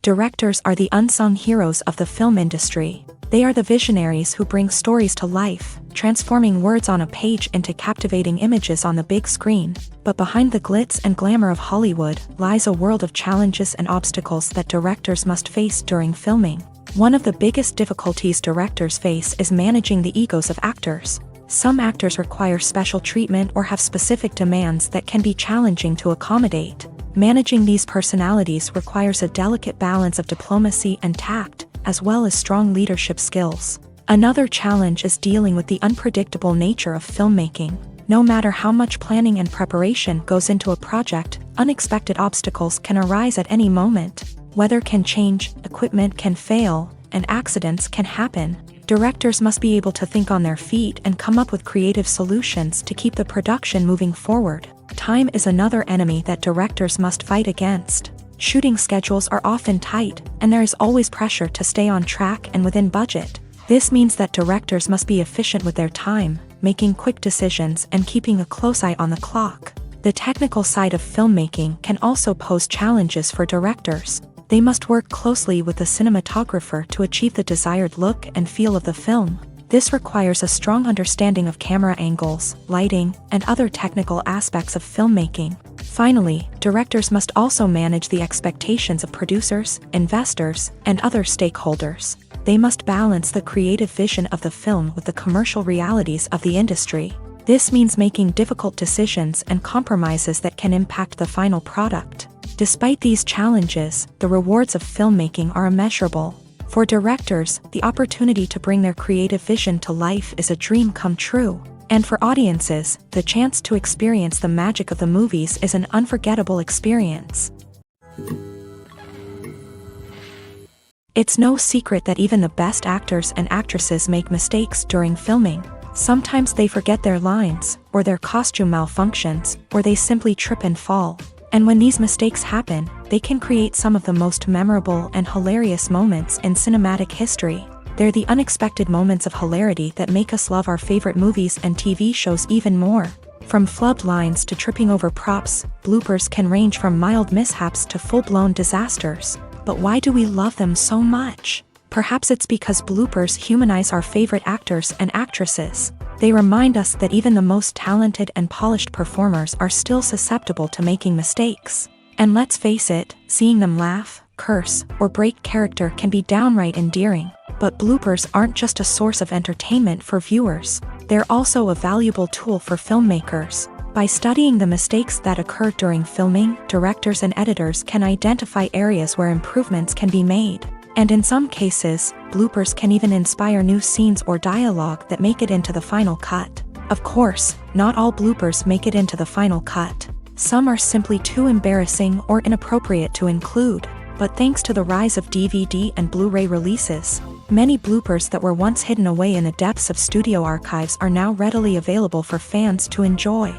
Directors are the unsung heroes of the film industry. They are the visionaries who bring stories to life, transforming words on a page into captivating images on the big screen. But behind the glitz and glamour of Hollywood lies a world of challenges and obstacles that directors must face during filming. One of the biggest difficulties directors face is managing the egos of actors. Some actors require special treatment or have specific demands that can be challenging to accommodate. Managing these personalities requires a delicate balance of diplomacy and tact, as well as strong leadership skills. Another challenge is dealing with the unpredictable nature of filmmaking. No matter how much planning and preparation goes into a project, unexpected obstacles can arise at any moment. Weather can change, equipment can fail, and accidents can happen. Directors must be able to think on their feet and come up with creative solutions to keep the production moving forward. Time is another enemy that directors must fight against. Shooting schedules are often tight, and there is always pressure to stay on track and within budget. This means that directors must be efficient with their time, making quick decisions and keeping a close eye on the clock. The technical side of filmmaking can also pose challenges for directors. They must work closely with the cinematographer to achieve the desired look and feel of the film. This requires a strong understanding of camera angles, lighting, and other technical aspects of filmmaking. Finally, directors must also manage the expectations of producers, investors, and other stakeholders. They must balance the creative vision of the film with the commercial realities of the industry. This means making difficult decisions and compromises that can impact the final product. Despite these challenges, the rewards of filmmaking are immeasurable. For directors, the opportunity to bring their creative vision to life is a dream come true. And for audiences, the chance to experience the magic of the movies is an unforgettable experience. It's no secret that even the best actors and actresses make mistakes during filming. Sometimes they forget their lines, or their costume malfunctions, or they simply trip and fall. And when these mistakes happen, they can create some of the most memorable and hilarious moments in cinematic history. They're the unexpected moments of hilarity that make us love our favorite movies and TV shows even more. From flubbed lines to tripping over props, bloopers can range from mild mishaps to full-blown disasters. But why do we love them so much? Perhaps it's because bloopers humanize our favorite actors and actresses. They remind us that even the most talented and polished performers are still susceptible to making mistakes. And let's face it, seeing them laugh, curse, or break character can be downright endearing. But bloopers aren't just a source of entertainment for viewers. They're also a valuable tool for filmmakers. By studying the mistakes that occur during filming, directors and editors can identify areas where improvements can be made. And in some cases, bloopers can even inspire new scenes or dialogue that make it into the final cut. Of course, not all bloopers make it into the final cut. Some are simply too embarrassing or inappropriate to include. But thanks to the rise of DVD and Blu-ray releases, many bloopers that were once hidden away in the depths of studio archives are now readily available for fans to enjoy.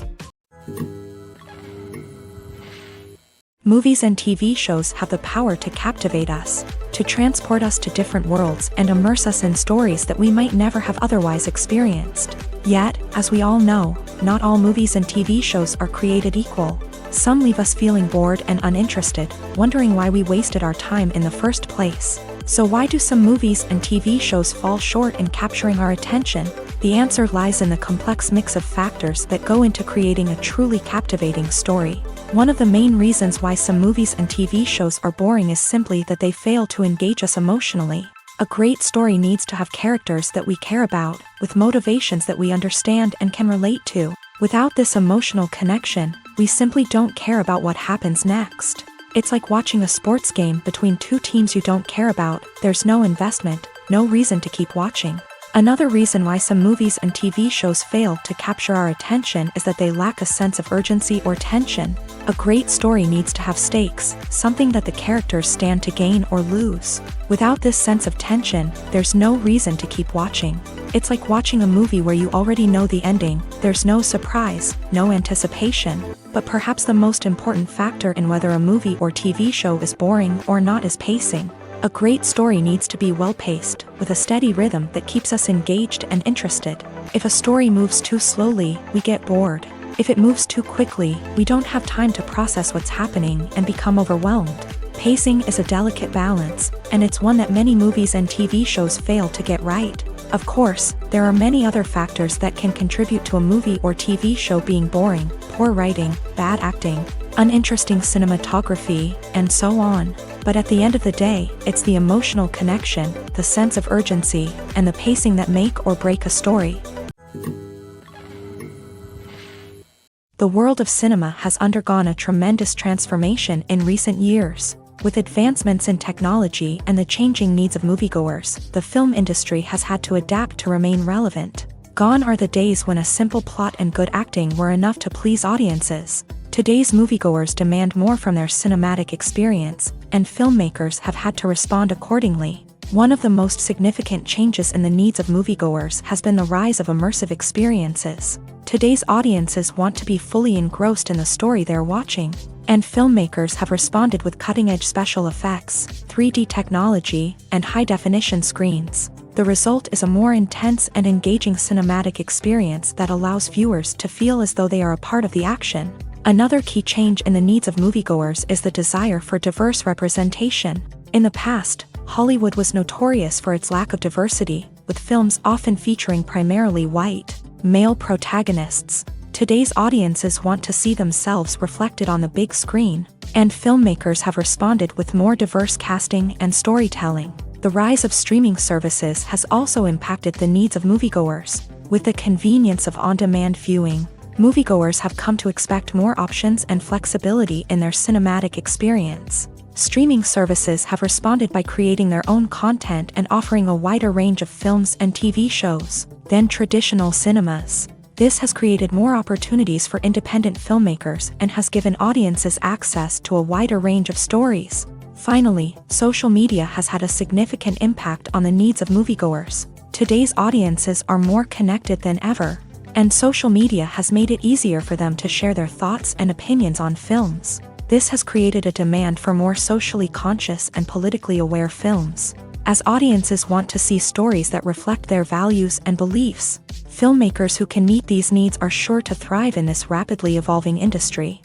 Movies and TV shows have the power to captivate us, to transport us to different worlds and immerse us in stories that we might never have otherwise experienced. Yet, as we all know, not all movies and TV shows are created equal. Some leave us feeling bored and uninterested, wondering why we wasted our time in the first place. So why do some movies and TV shows fall short in capturing our attention? The answer lies in the complex mix of factors that go into creating a truly captivating story. One of the main reasons why some movies and TV shows are boring is simply that they fail to engage us emotionally. A great story needs to have characters that we care about, with motivations that we understand and can relate to. Without this emotional connection, we simply don't care about what happens next. It's like watching a sports game between two teams you don't care about. There's no investment, no reason to keep watching. Another reason why some movies and TV shows fail to capture our attention is that they lack a sense of urgency or tension. A great story needs to have stakes, something that the characters stand to gain or lose. Without this sense of tension, there's no reason to keep watching. It's like watching a movie where you already know the ending. There's no surprise, no anticipation. But perhaps the most important factor in whether a movie or TV show is boring or not is pacing. A great story needs to be well-paced, with a steady rhythm that keeps us engaged and interested. If a story moves too slowly, we get bored. If it moves too quickly, we don't have time to process what's happening and become overwhelmed. Pacing is a delicate balance, and it's one that many movies and TV shows fail to get right. Of course, there are many other factors that can contribute to a movie or TV show being boring: poor writing, bad acting, uninteresting cinematography, and so on. But at the end of the day, it's the emotional connection, the sense of urgency, and the pacing that make or break a story. The world of cinema has undergone a tremendous transformation in recent years. With advancements in technology and the changing needs of moviegoers, the film industry has had to adapt to remain relevant. Gone are the days when a simple plot and good acting were enough to please audiences. Today's moviegoers demand more from their cinematic experience, and filmmakers have had to respond accordingly. One of the most significant changes in the needs of moviegoers has been the rise of immersive experiences. Today's audiences want to be fully engrossed in the story they're watching, and filmmakers have responded with cutting-edge special effects, 3D technology, and high-definition screens. The result is a more intense and engaging cinematic experience that allows viewers to feel as though they are a part of the action. Another key change in the needs of moviegoers is the desire for diverse representation. In the past, Hollywood was notorious for its lack of diversity, with films often featuring primarily white, male protagonists. Today's audiences want to see themselves reflected on the big screen, and filmmakers have responded with more diverse casting and storytelling. The rise of streaming services has also impacted the needs of moviegoers. With the convenience of on-demand viewing, moviegoers have come to expect more options and flexibility in their cinematic experience. Streaming services have responded by creating their own content and offering a wider range of films and TV shows than traditional cinemas. This has created more opportunities for independent filmmakers and has given audiences access to a wider range of stories. Finally, social media has had a significant impact on the needs of moviegoers. Today's audiences are more connected than ever, and social media has made it easier for them to share their thoughts and opinions on films. This has created a demand for more socially conscious and politically aware films. As audiences want to see stories that reflect their values and beliefs, filmmakers who can meet these needs are sure to thrive in this rapidly evolving industry.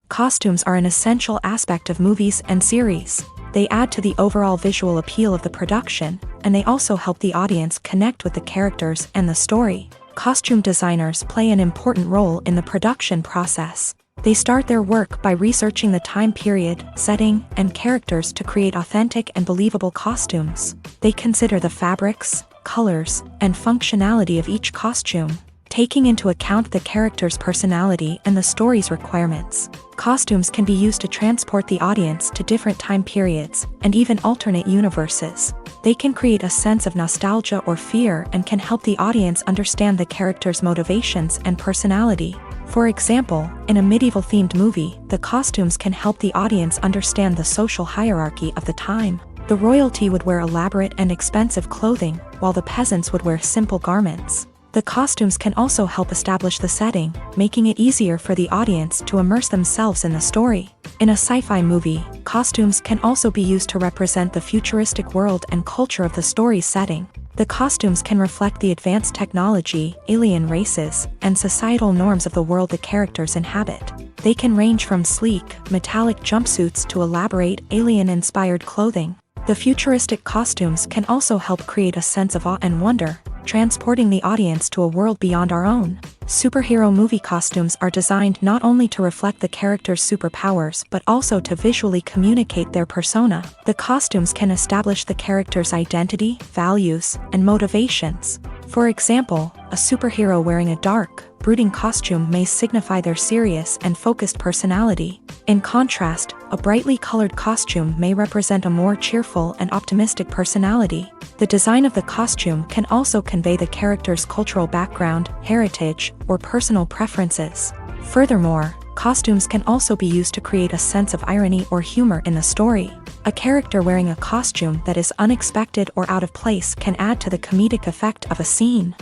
Costumes are an essential aspect of movies and series. They add to the overall visual appeal of the production, and they also help the audience connect with the characters and the story. Costume designers play an important role in the production process. They start their work by researching the time period, setting, and characters to create authentic and believable costumes. They consider the fabrics, colors, and functionality of each costume, taking into account the character's personality and the story's requirements. Costumes can be used to transport the audience to different time periods and even alternate universes. They can create a sense of nostalgia or fear and can help the audience understand the character's motivations and personality. For example, in a medieval-themed movie, the costumes can help the audience understand the social hierarchy of the time. The royalty would wear elaborate and expensive clothing, while the peasants would wear simple garments. The costumes can also help establish the setting, making it easier for the audience to immerse themselves in the story. In a sci-fi movie, costumes can also be used to represent the futuristic world and culture of the story's setting. The costumes can reflect the advanced technology, alien races, and societal norms of the world the characters inhabit. They can range from sleek, metallic jumpsuits to elaborate, alien-inspired clothing. The futuristic costumes can also help create a sense of awe and wonder, transporting the audience to a world beyond our own. Superhero movie costumes are designed not only to reflect the character's superpowers but also to visually communicate their persona. The costumes can establish the character's identity, values, and motivations. For example, a superhero wearing a dark, brooding costume may signify their serious and focused personality. In contrast, a brightly colored costume may represent a more cheerful and optimistic personality. The design of the costume can also convey the character's cultural background, heritage, or personal preferences. Furthermore, costumes can also be used to create a sense of irony or humor in the story. A character wearing a costume that is unexpected or out of place can add to the comedic effect of a scene.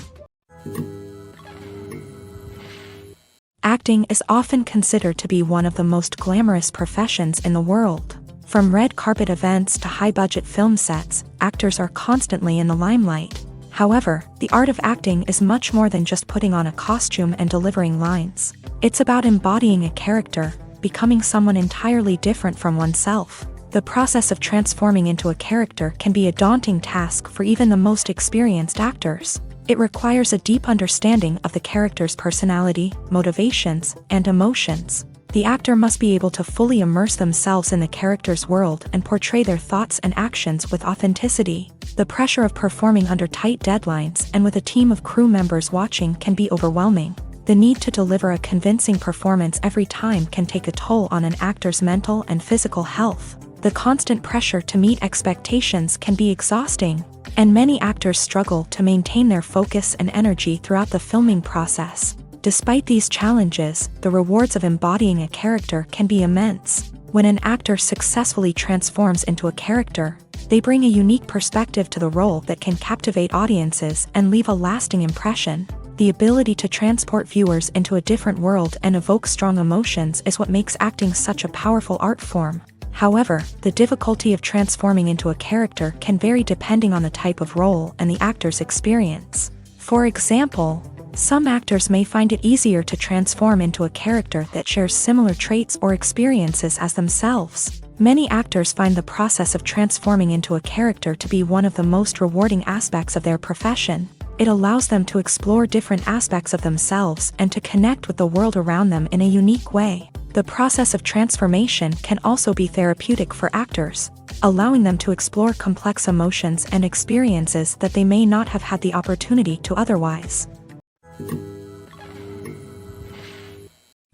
Acting is often considered to be one of the most glamorous professions in the world. From red carpet events to high-budget film sets, actors are constantly in the limelight. However, the art of acting is much more than just putting on a costume and delivering lines. It's about embodying a character, becoming someone entirely different from oneself. The process of transforming into a character can be a daunting task for even the most experienced actors. It requires a deep understanding of the character's personality, motivations, and emotions. The actor must be able to fully immerse themselves in the character's world and portray their thoughts and actions with authenticity. The pressure of performing under tight deadlines and with a team of crew members watching can be overwhelming. The need to deliver a convincing performance every time can take a toll on an actor's mental and physical health. The constant pressure to meet expectations can be exhausting, and many actors struggle to maintain their focus and energy throughout the filming process. Despite these challenges, the rewards of embodying a character can be immense. When an actor successfully transforms into a character, they bring a unique perspective to the role that can captivate audiences and leave a lasting impression. The ability to transport viewers into a different world and evoke strong emotions is what makes acting such a powerful art form. However, the difficulty of transforming into a character can vary depending on the type of role and the actor's experience. For example, some actors may find it easier to transform into a character that shares similar traits or experiences as themselves. Many actors find the process of transforming into a character to be one of the most rewarding aspects of their profession. It allows them to explore different aspects of themselves and to connect with the world around them in a unique way. The process of transformation can also be therapeutic for actors, allowing them to explore complex emotions and experiences that they may not have had the opportunity to otherwise.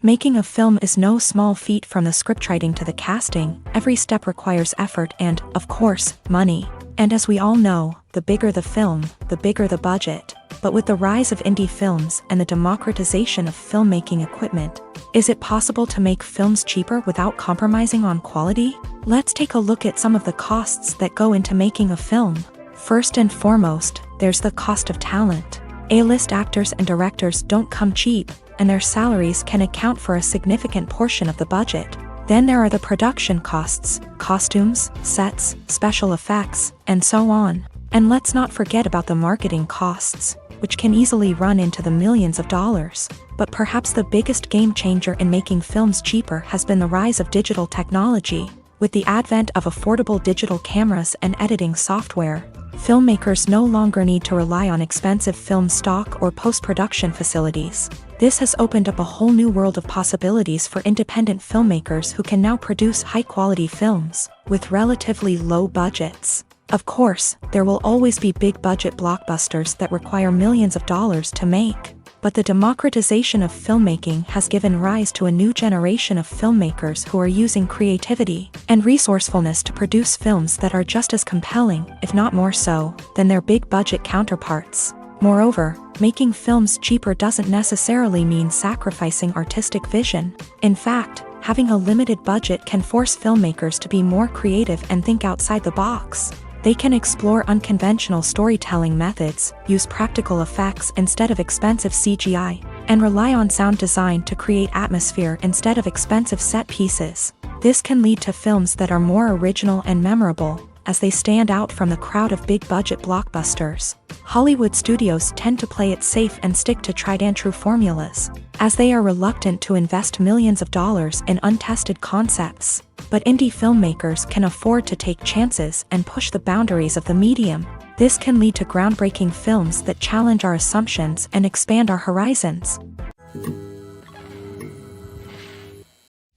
Making a film is no small feat. From the scriptwriting to the casting, every step requires effort and, of course, money. And as we all know, the bigger the film, the bigger the budget. But with the rise of indie films and the democratization of filmmaking equipment, is it possible to make films cheaper without compromising on quality? Let's take a look at some of the costs that go into making a film. First and foremost, there's the cost of talent. A-list actors and directors don't come cheap, and their salaries can account for a significant portion of the budget. Then there are the production costs, costumes, sets, special effects, and so on. And let's not forget about the marketing costs, which can easily run into the millions of dollars. But perhaps the biggest game changer in making films cheaper has been the rise of digital technology. With the advent of affordable digital cameras and editing software, filmmakers no longer need to rely on expensive film stock or post-production facilities. This has opened up a whole new world of possibilities for independent filmmakers who can now produce high-quality films with relatively low budgets. Of course, there will always be big-budget blockbusters that require millions of dollars to make. But the democratization of filmmaking has given rise to a new generation of filmmakers who are using creativity and resourcefulness to produce films that are just as compelling, if not more so, than their big-budget counterparts. Moreover, making films cheaper doesn't necessarily mean sacrificing artistic vision. In fact, having a limited budget can force filmmakers to be more creative and think outside the box. They can explore unconventional storytelling methods, use practical effects instead of expensive CGI, and rely on sound design to create atmosphere instead of expensive set pieces. This can lead to films that are more original and memorable, as they stand out from the crowd of big-budget blockbusters. Hollywood studios tend to play it safe and stick to tried-and-true formulas, as they are reluctant to invest millions of dollars in untested concepts. But indie filmmakers can afford to take chances and push the boundaries of the medium. This can lead to groundbreaking films that challenge our assumptions and expand our horizons.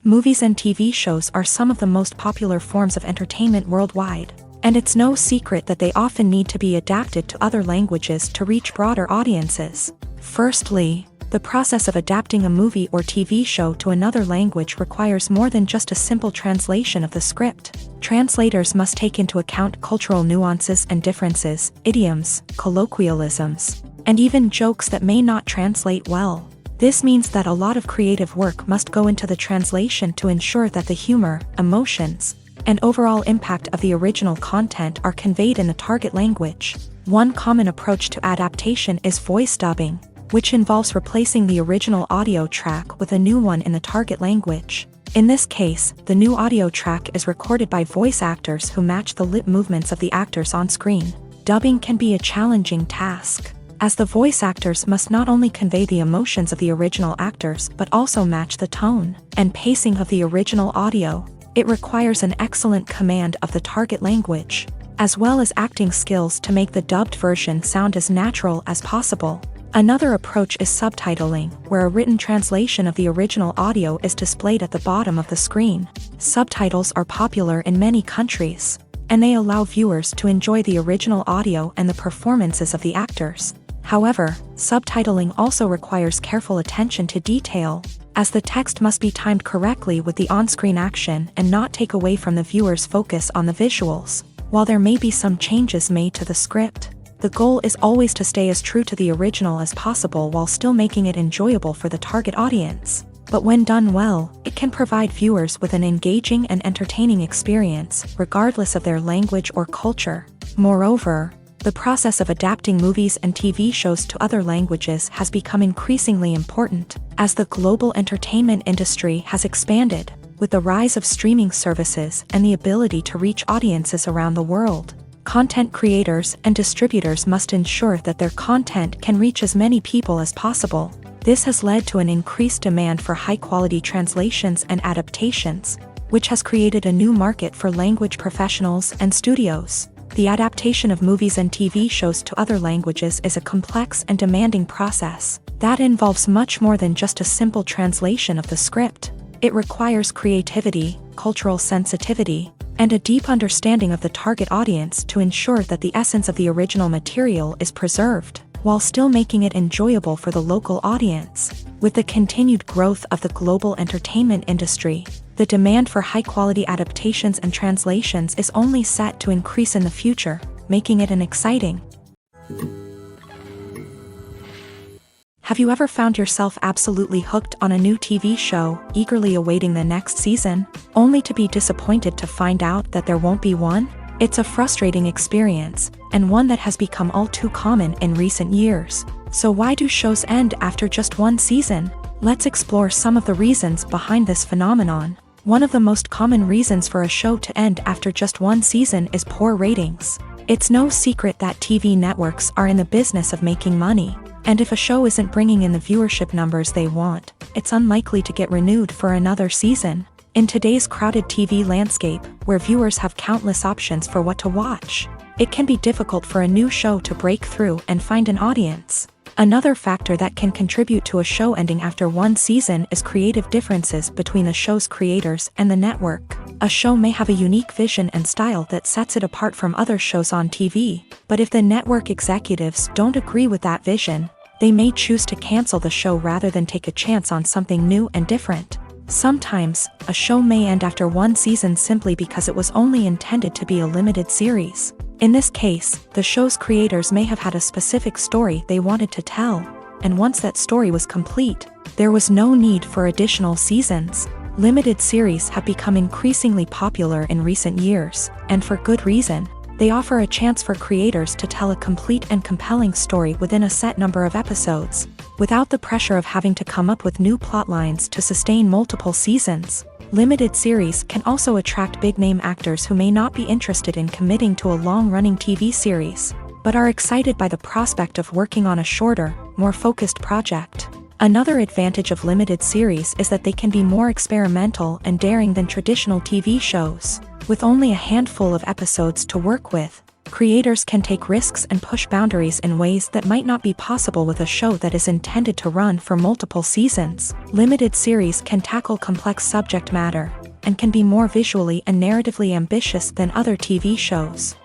Movies and TV shows are some of the most popular forms of entertainment worldwide, and it's no secret that they often need to be adapted to other languages to reach broader audiences. Firstly, the process of adapting a movie or TV show to another language requires more than just a simple translation of the script. Translators must take into account cultural nuances and differences, idioms, colloquialisms, and even jokes that may not translate well. This means that a lot of creative work must go into the translation to ensure that the humor, emotions, and overall impact of the original content are conveyed in the target language. One common approach to adaptation is voice dubbing, which involves replacing the original audio track with a new one in the target language. In this case, the new audio track is recorded by voice actors who match the lip movements of the actors on screen. Dubbing can be a challenging task, as the voice actors must not only convey the emotions of the original actors but also match the tone and pacing of the original audio. It requires an excellent command of the target language, as well as acting skills to make the dubbed version sound as natural as possible. Another approach is subtitling, where a written translation of the original audio is displayed at the bottom of the screen. Subtitles are popular in many countries, and they allow viewers to enjoy the original audio and the performances of the actors. However, subtitling also requires careful attention to detail, as the text must be timed correctly with the on-screen action and not take away from the viewer's focus on the visuals. While there may be some changes made to the script, the goal is always to stay as true to the original as possible while still making it enjoyable for the target audience. But when done well, it can provide viewers with an engaging and entertaining experience, regardless of their language or culture. Moreover, the process of adapting movies and TV shows to other languages has become increasingly important, as the global entertainment industry has expanded, with the rise of streaming services and the ability to reach audiences around the world. Content creators and distributors must ensure that their content can reach as many people as possible. This has led to an increased demand for high-quality translations and adaptations, which has created a new market for language professionals and studios. The adaptation of movies and TV shows to other languages is a complex and demanding process that involves much more than just a simple translation of the script. It requires creativity, cultural sensitivity, and a deep understanding of the target audience to ensure that the essence of the original material is preserved, while still making it enjoyable for the local audience. With the continued growth of the global entertainment industry, the demand for high-quality adaptations and translations is only set to increase in the future, making it an exciting. Have you ever found yourself absolutely hooked on a new TV show, eagerly awaiting the next season, only to be disappointed to find out that there won't be one? It's a frustrating experience, and one that has become all too common in recent years. So why do shows end after just one season? Let's explore some of the reasons behind this phenomenon. One of the most common reasons for a show to end after just one season is poor ratings. It's no secret that TV networks are in the business of making money, and if a show isn't bringing in the viewership numbers they want, it's unlikely to get renewed for another season. In today's crowded TV landscape, where viewers have countless options for what to watch, it can be difficult for a new show to break through and find an audience. Another factor that can contribute to a show ending after one season is creative differences between the show's creators and the network. A show may have a unique vision and style that sets it apart from other shows on TV, but if the network executives don't agree with that vision, they may choose to cancel the show rather than take a chance on something new and different. Sometimes, a show may end after one season simply because it was only intended to be a limited series. In this case, the show's creators may have had a specific story they wanted to tell, and once that story was complete, there was no need for additional seasons. Limited series have become increasingly popular in recent years, and for good reason. They offer a chance for creators to tell a complete and compelling story within a set number of episodes, without the pressure of having to come up with new plotlines to sustain multiple seasons. Limited series can also attract big-name actors who may not be interested in committing to a long-running TV series, but are excited by the prospect of working on a shorter, more focused project. Another advantage of limited series is that they can be more experimental and daring than traditional TV shows. With only a handful of episodes to work with, creators can take risks and push boundaries in ways that might not be possible with a show that is intended to run for multiple seasons. Limited series can tackle complex subject matter, and can be more visually and narratively ambitious than other TV shows.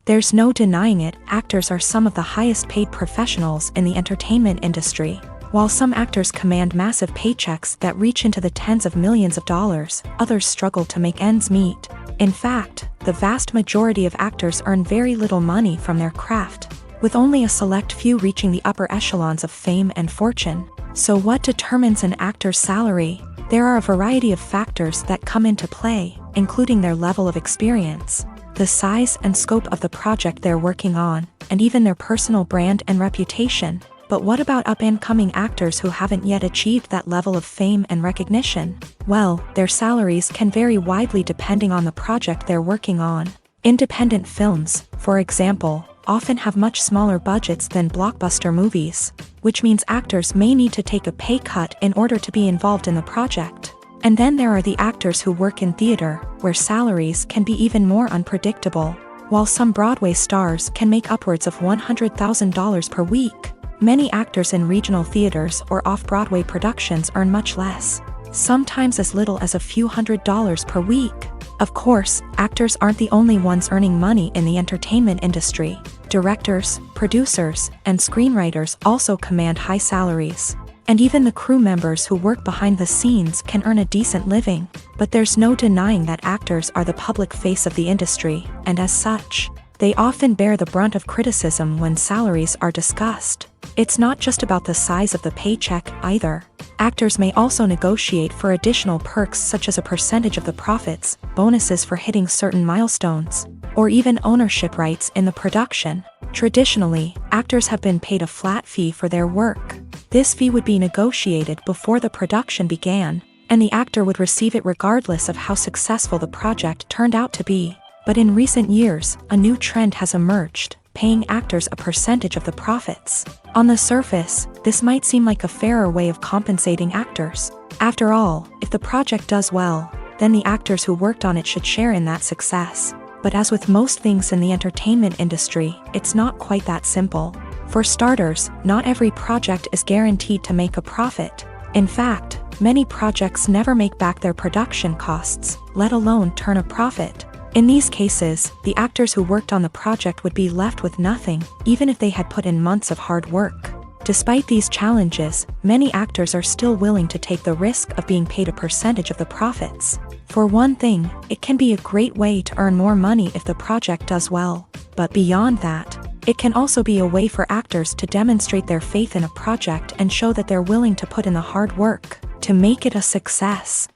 There's no denying it, actors are some of the highest paid professionals in the entertainment industry. While some actors command massive paychecks that reach into the tens of millions of dollars, others struggle to make ends meet. In fact, the vast majority of actors earn very little money from their craft, with only a select few reaching the upper echelons of fame and fortune. So what determines an actor's salary? There are a variety of factors that come into play, including their level of experience, the size and scope of the project they're working on, and even their personal brand and reputation. But what about up-and-coming actors who haven't yet achieved that level of fame and recognition? Well, their salaries can vary widely depending on the project they're working on. Independent films, for example, often have much smaller budgets than blockbuster movies, which means actors may need to take a pay cut in order to be involved in the project. And then there are the actors who work in theater, where salaries can be even more unpredictable. While some Broadway stars can make upwards of $100,000 per week, many actors in regional theaters or off-Broadway productions earn much less, sometimes as little as a few $100s per week. Of course, actors aren't the only ones earning money in the entertainment industry. Directors, producers, and screenwriters also command high salaries. And even the crew members who work behind the scenes can earn a decent living. But there's no denying that actors are the public face of the industry, and as such, they often bear the brunt of criticism when salaries are discussed. It's not just about the size of the paycheck, either. Actors may also negotiate for additional perks such as a percentage of the profits, bonuses for hitting certain milestones, or even ownership rights in the production. Traditionally, actors have been paid a flat fee for their work. This fee would be negotiated before the production began, and the actor would receive it regardless of how successful the project turned out to be. But in recent years, a new trend has emerged, paying actors a percentage of the profits. On the surface, this might seem like a fairer way of compensating actors. After all, if the project does well, then the actors who worked on it should share in that success. But as with most things in the entertainment industry, it's not quite that simple. For starters, not every project is guaranteed to make a profit. In fact, many projects never make back their production costs, let alone turn a profit. In these cases, the actors who worked on the project would be left with nothing, even if they had put in months of hard work. Despite these challenges, many actors are still willing to take the risk of being paid a percentage of the profits. For one thing, it can be a great way to earn more money if the project does well. But beyond that, it can also be a way for actors to demonstrate their faith in a project and show that they're willing to put in the hard work to make it a success.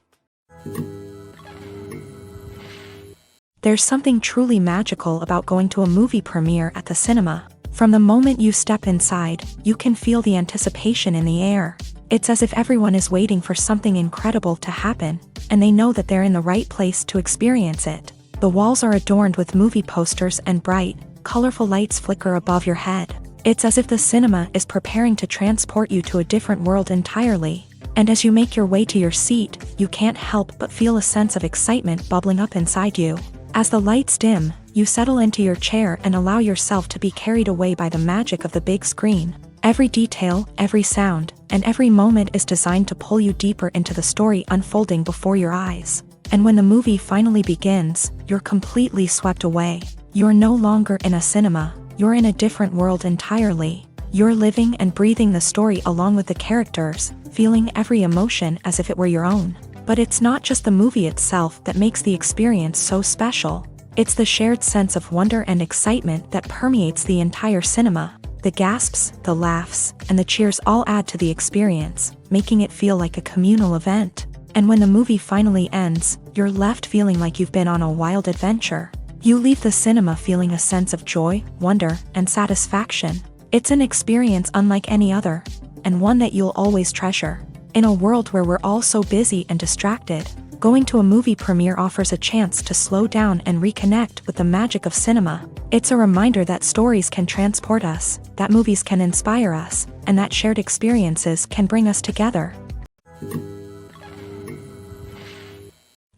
There's something truly magical about going to a movie premiere at the cinema. From the moment you step inside, you can feel the anticipation in the air. It's as if everyone is waiting for something incredible to happen, and they know that they're in the right place to experience it. The walls are adorned with movie posters and bright, colorful lights flicker above your head. It's as if the cinema is preparing to transport you to a different world entirely. And as you make your way to your seat, you can't help but feel a sense of excitement bubbling up inside you. As the lights dim, you settle into your chair and allow yourself to be carried away by the magic of the big screen. Every detail, every sound, and every moment is designed to pull you deeper into the story unfolding before your eyes. And when the movie finally begins, you're completely swept away. You're no longer in a cinema, you're in a different world entirely. You're living and breathing the story along with the characters, feeling every emotion as if it were your own. But it's not just the movie itself that makes the experience so special. It's the shared sense of wonder and excitement that permeates the entire cinema. The gasps, the laughs, and the cheers all add to the experience, making it feel like a communal event. And when the movie finally ends, you're left feeling like you've been on a wild adventure. You leave the cinema feeling a sense of joy, wonder, and satisfaction. It's an experience unlike any other, and one that you'll always treasure. In a world where we're all so busy and distracted, going to a movie premiere offers a chance to slow down and reconnect with the magic of cinema. It's a reminder that stories can transport us, that movies can inspire us, and that shared experiences can bring us together.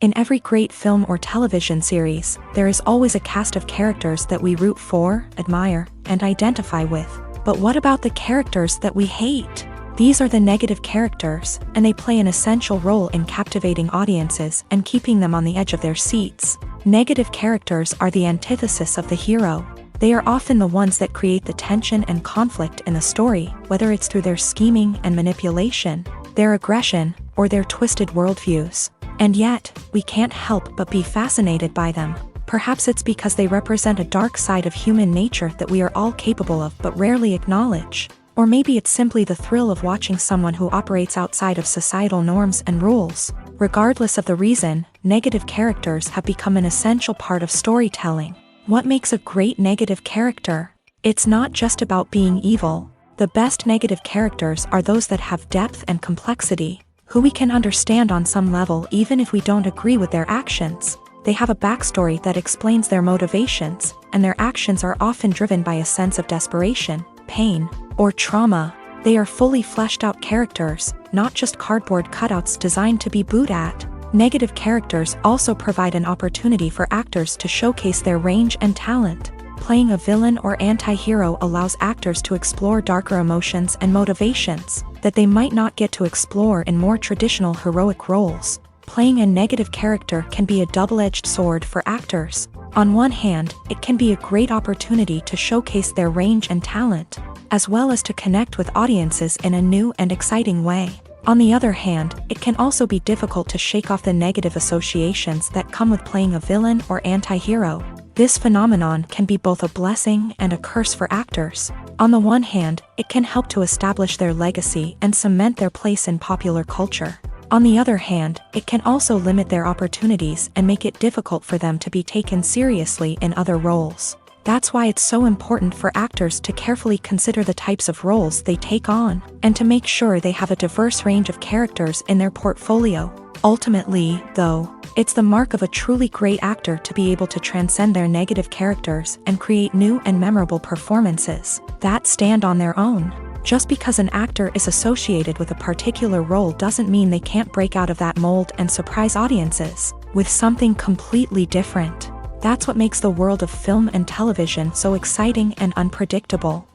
In every great film or television series, there is always a cast of characters that we root for, admire, and identify with. But what about the characters that we hate? These are the negative characters, and they play an essential role in captivating audiences and keeping them on the edge of their seats. Negative characters are the antithesis of the hero. They are often the ones that create the tension and conflict in the story, whether it's through their scheming and manipulation, their aggression, or their twisted worldviews. And yet, we can't help but be fascinated by them. Perhaps it's because they represent a dark side of human nature that we are all capable of but rarely acknowledge. Or maybe it's simply the thrill of watching someone who operates outside of societal norms and rules. Regardless of the reason, negative characters have become an essential part of storytelling. What makes a great negative character? It's not just about being evil. The best negative characters are those that have depth and complexity, who we can understand on some level even if we don't agree with their actions. They have a backstory that explains their motivations, and their actions are often driven by a sense of desperation, pain, or trauma. They are fully fleshed out characters, not just cardboard cutouts designed to be booed at. Negative characters also provide an opportunity for actors to showcase their range and talent. Playing a villain or anti-hero allows actors to explore darker emotions and motivations that they might not get to explore in more traditional heroic roles. Playing a negative character can be a double-edged sword for actors. On one hand, it can be a great opportunity to showcase their range and talent, as well as to connect with audiences in a new and exciting way. On the other hand, it can also be difficult to shake off the negative associations that come with playing a villain or anti-hero. This phenomenon can be both a blessing and a curse for actors. On the one hand, it can help to establish their legacy and cement their place in popular culture. On the other hand, it can also limit their opportunities and make it difficult for them to be taken seriously in other roles. That's why it's so important for actors to carefully consider the types of roles they take on, and to make sure they have a diverse range of characters in their portfolio. Ultimately, though, it's the mark of a truly great actor to be able to transcend their negative characters and create new and memorable performances that stand on their own. Just because an actor is associated with a particular role doesn't mean they can't break out of that mold and surprise audiences with something completely different. That's what makes the world of film and television so exciting and unpredictable.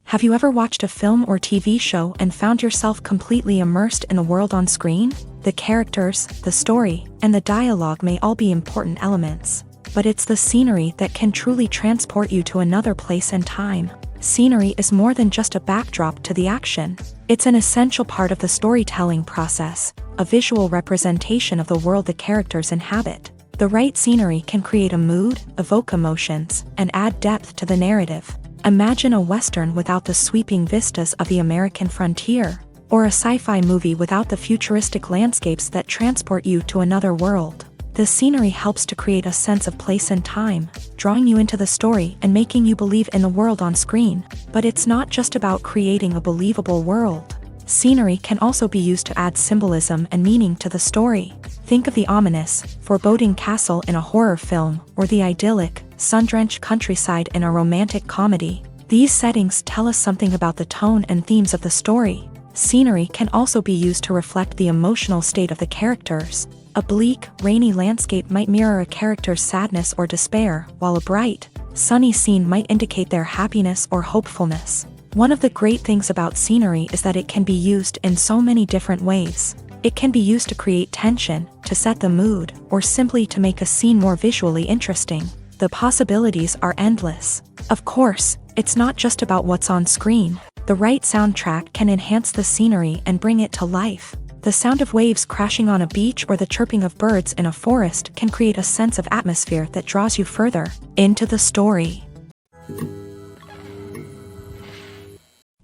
Have you ever watched a film or TV show and found yourself completely immersed in the world on screen? The characters, the story, and the dialogue may all be important elements, but it's the scenery that can truly transport you to another place and time. Scenery is more than just a backdrop to the action. It's an essential part of the storytelling process, a visual representation of the world the characters inhabit. The right scenery can create a mood, evoke emotions, and add depth to the narrative. Imagine a Western without the sweeping vistas of the American frontier, or a sci-fi movie without the futuristic landscapes that transport you to another world. The scenery helps to create a sense of place and time, drawing you into the story and making you believe in the world on screen. But it's not just about creating a believable world. Scenery can also be used to add symbolism and meaning to the story. Think of the ominous, foreboding castle in a horror film, or the idyllic, sun-drenched countryside in a romantic comedy. These settings tell us something about the tone and themes of the story. Scenery can also be used to reflect the emotional state of the characters. A bleak, rainy landscape might mirror a character's sadness or despair, while a bright, sunny scene might indicate their happiness or hopefulness. One of the great things about scenery is that it can be used in so many different ways. It can be used to create tension, to set the mood, or simply to make a scene more visually interesting. The possibilities are endless. Of course, it's not just about what's on screen. The right soundtrack can enhance the scenery and bring it to life. The sound of waves crashing on a beach or the chirping of birds in a forest can create a sense of atmosphere that draws you further into the story.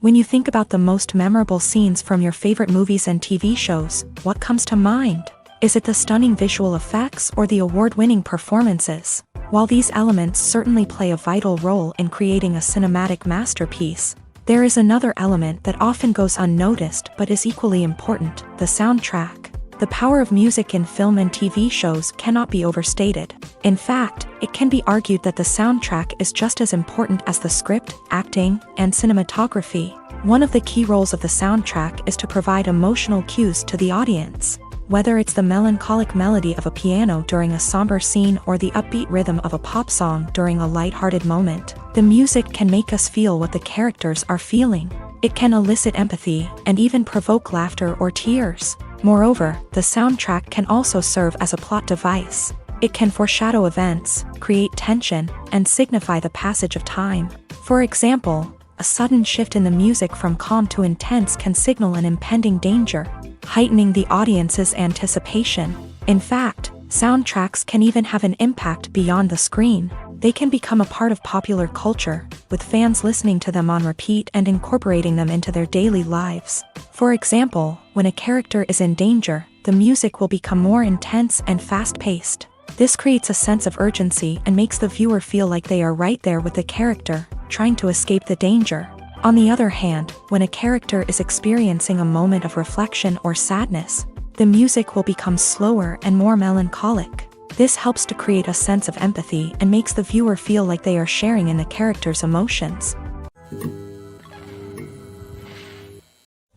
When you think about the most memorable scenes from your favorite movies and TV shows, what comes to mind? Is it the stunning visual effects or the award-winning performances? While these elements certainly play a vital role in creating a cinematic masterpiece, there is another element that often goes unnoticed but is equally important: the soundtrack. The power of music in film and TV shows cannot be overstated. In fact, it can be argued that the soundtrack is just as important as the script, acting, and cinematography. One of the key roles of the soundtrack is to provide emotional cues to the audience. Whether it's the melancholic melody of a piano during a somber scene or the upbeat rhythm of a pop song during a light-hearted moment, the music can make us feel what the characters are feeling. It can elicit empathy and even provoke laughter or tears. Moreover, the soundtrack can also serve as a plot device. It can foreshadow events, create tension, and signify the passage of time. For example, a sudden shift in the music from calm to intense can signal an impending danger, heightening the audience's anticipation. In fact, soundtracks can even have an impact beyond the screen. They can become a part of popular culture, with fans listening to them on repeat and incorporating them into their daily lives. For example, when a character is in danger, the music will become more intense and fast-paced. This creates a sense of urgency and makes the viewer feel like they are right there with the character, trying to escape the danger. On the other hand, when a character is experiencing a moment of reflection or sadness, the music will become slower and more melancholic. This helps to create a sense of empathy and makes the viewer feel like they are sharing in the character's emotions.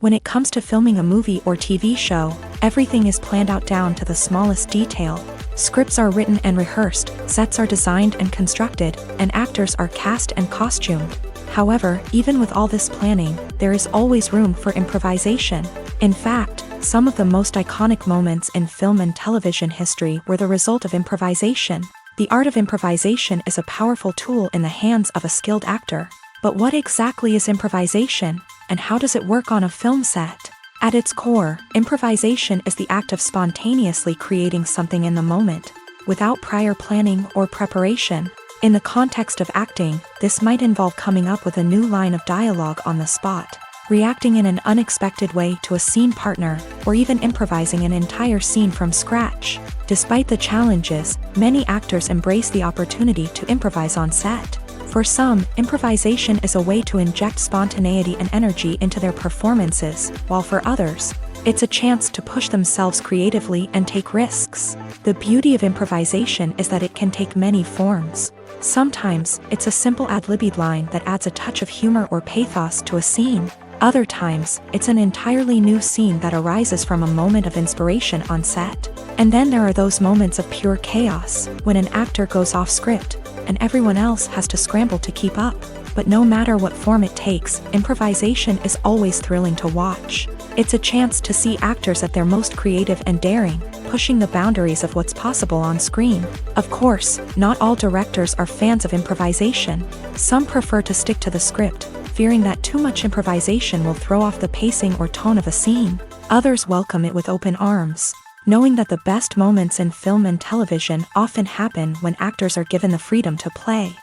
When it comes to filming a movie or TV show, everything is planned out down to the smallest detail. Scripts are written and rehearsed, sets are designed and constructed, and actors are cast and costumed. However, even with all this planning, there is always room for improvisation. In fact, some of the most iconic moments in film and television history were the result of improvisation. The art of improvisation is a powerful tool in the hands of a skilled actor. But what exactly is improvisation, and how does it work on a film set? At its core, improvisation is the act of spontaneously creating something in the moment, without prior planning or preparation. In the context of acting, this might involve coming up with a new line of dialogue on the spot, reacting in an unexpected way to a scene partner, or even improvising an entire scene from scratch. Despite the challenges, many actors embrace the opportunity to improvise on set. For some, improvisation is a way to inject spontaneity and energy into their performances, while for others, it's a chance to push themselves creatively and take risks. The beauty of improvisation is that it can take many forms. Sometimes, it's a simple ad-libbed line that adds a touch of humor or pathos to a scene. Other times, it's an entirely new scene that arises from a moment of inspiration on set. And then there are those moments of pure chaos, when an actor goes off script, and everyone else has to scramble to keep up. But no matter what form it takes, improvisation is always thrilling to watch. It's a chance to see actors at their most creative and daring, pushing the boundaries of what's possible on screen. Of course, not all directors are fans of improvisation. Some prefer to stick to the script, fearing that too much improvisation will throw off the pacing or tone of a scene. Others welcome it with open arms, knowing that the best moments in film and television often happen when actors are given the freedom to play.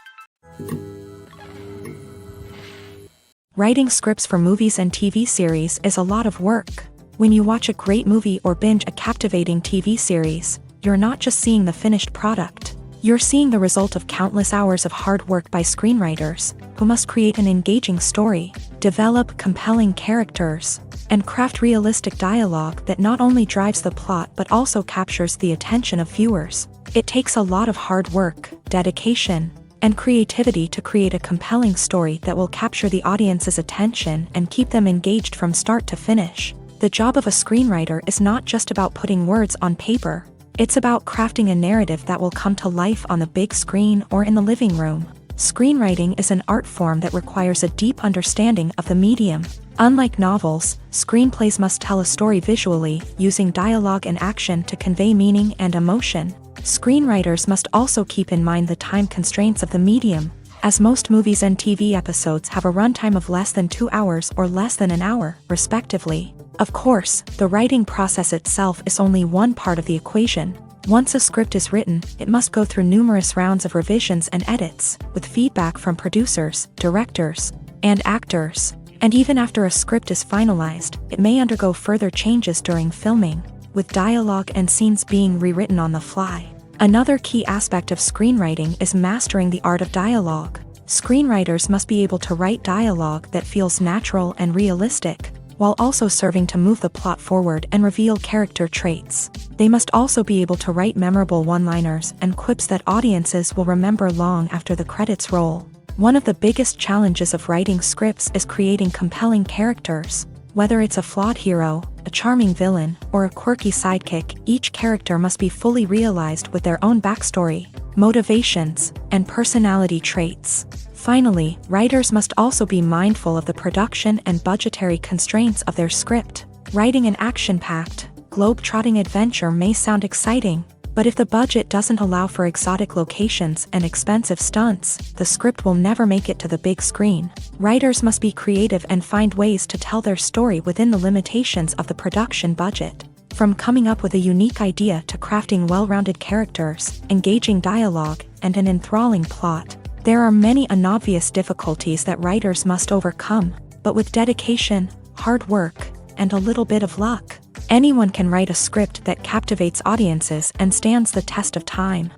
Writing scripts for movies and TV series is a lot of work. When you watch a great movie or binge a captivating TV series, you're not just seeing the finished product. You're seeing the result of countless hours of hard work by screenwriters, who must create an engaging story, develop compelling characters, and craft realistic dialogue that not only drives the plot but also captures the attention of viewers. It takes a lot of hard work, dedication, and creativity to create a compelling story that will capture the audience's attention and keep them engaged from start to finish. The job of a screenwriter is not just about putting words on paper. It's about crafting a narrative that will come to life on the big screen or in the living room. Screenwriting is an art form that requires a deep understanding of the medium. Unlike novels, screenplays must tell a story visually, using dialogue and action to convey meaning and emotion. Screenwriters must also keep in mind the time constraints of the medium, as most movies and TV episodes have a runtime of less than 2 hours or less than an hour, respectively. Of course, the writing process itself is only one part of the equation. Once a script is written, it must go through numerous rounds of revisions and edits, with feedback from producers, directors, and actors. And even after a script is finalized, it may undergo further changes during filming, with dialogue and scenes being rewritten on the fly. Another key aspect of screenwriting is mastering the art of dialogue. Screenwriters must be able to write dialogue that feels natural and realistic, while also serving to move the plot forward and reveal character traits. They must also be able to write memorable one-liners and quips that audiences will remember long after the credits roll. One of the biggest challenges of writing scripts is creating compelling characters. Whether it's a flawed hero, a charming villain, or a quirky sidekick, each character must be fully realized with their own backstory, motivations, and personality traits. Finally, writers must also be mindful of the production and budgetary constraints of their script. Writing an action-packed, globe-trotting adventure may sound exciting, but if the budget doesn't allow for exotic locations and expensive stunts, the script will never make it to the big screen. Writers must be creative and find ways to tell their story within the limitations of the production budget. From coming up with a unique idea to crafting well-rounded characters, engaging dialogue, and an enthralling plot, there are many unobvious difficulties that writers must overcome, but with dedication, hard work, and a little bit of luck, anyone can write a script that captivates audiences and stands the test of time.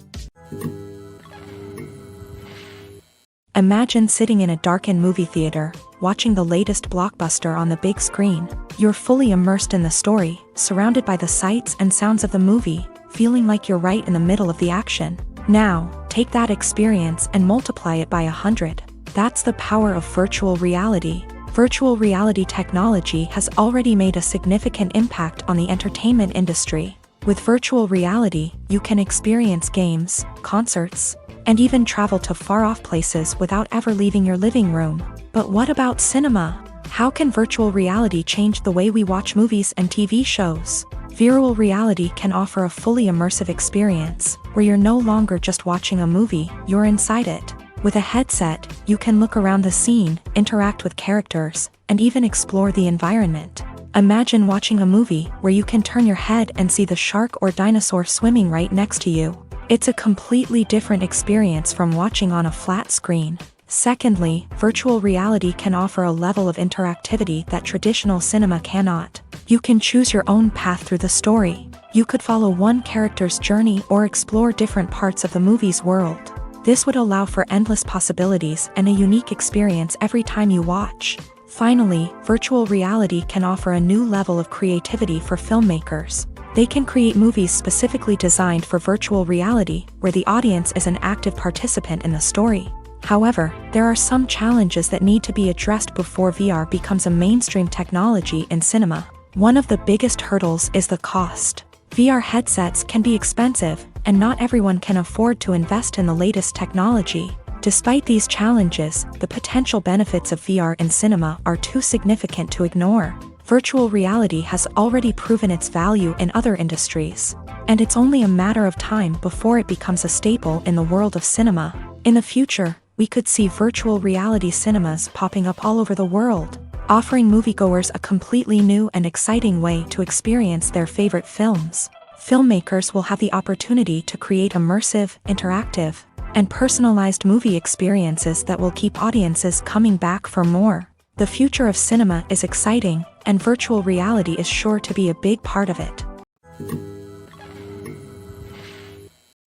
Imagine sitting in a darkened movie theater, watching the latest blockbuster on the big screen. You're fully immersed in the story, surrounded by the sights and sounds of the movie, feeling like you're right in the middle of the action. Now, take that experience and multiply it by 100. That's the power of virtual reality. Virtual reality technology has already made a significant impact on the entertainment industry. With virtual reality, you can experience games, concerts, and even travel to far-off places without ever leaving your living room. But what about cinema? How can virtual reality change the way we watch movies and TV shows? Virtual reality can offer a fully immersive experience, where you're no longer just watching a movie, you're inside it. With a headset, you can look around the scene, interact with characters, and even explore the environment. Imagine watching a movie where you can turn your head and see the shark or dinosaur swimming right next to you. It's a completely different experience from watching on a flat screen. Secondly, virtual reality can offer a level of interactivity that traditional cinema cannot. You can choose your own path through the story. You could follow one character's journey or explore different parts of the movie's world. This would allow for endless possibilities and a unique experience every time you watch. Finally, virtual reality can offer a new level of creativity for filmmakers. They can create movies specifically designed for virtual reality, where the audience is an active participant in the story. However, there are some challenges that need to be addressed before VR becomes a mainstream technology in cinema. One of the biggest hurdles is the cost. VR headsets can be expensive, and not everyone can afford to invest in the latest technology. Despite these challenges, the potential benefits of VR in cinema are too significant to ignore. Virtual reality has already proven its value in other industries, and it's only a matter of time before it becomes a staple in the world of cinema. In the future, we could see virtual reality cinemas popping up all over the world, offering moviegoers a completely new and exciting way to experience their favorite films. Filmmakers will have the opportunity to create immersive, interactive, and personalized movie experiences that will keep audiences coming back for more. The future of cinema is exciting, and virtual reality is sure to be a big part of it.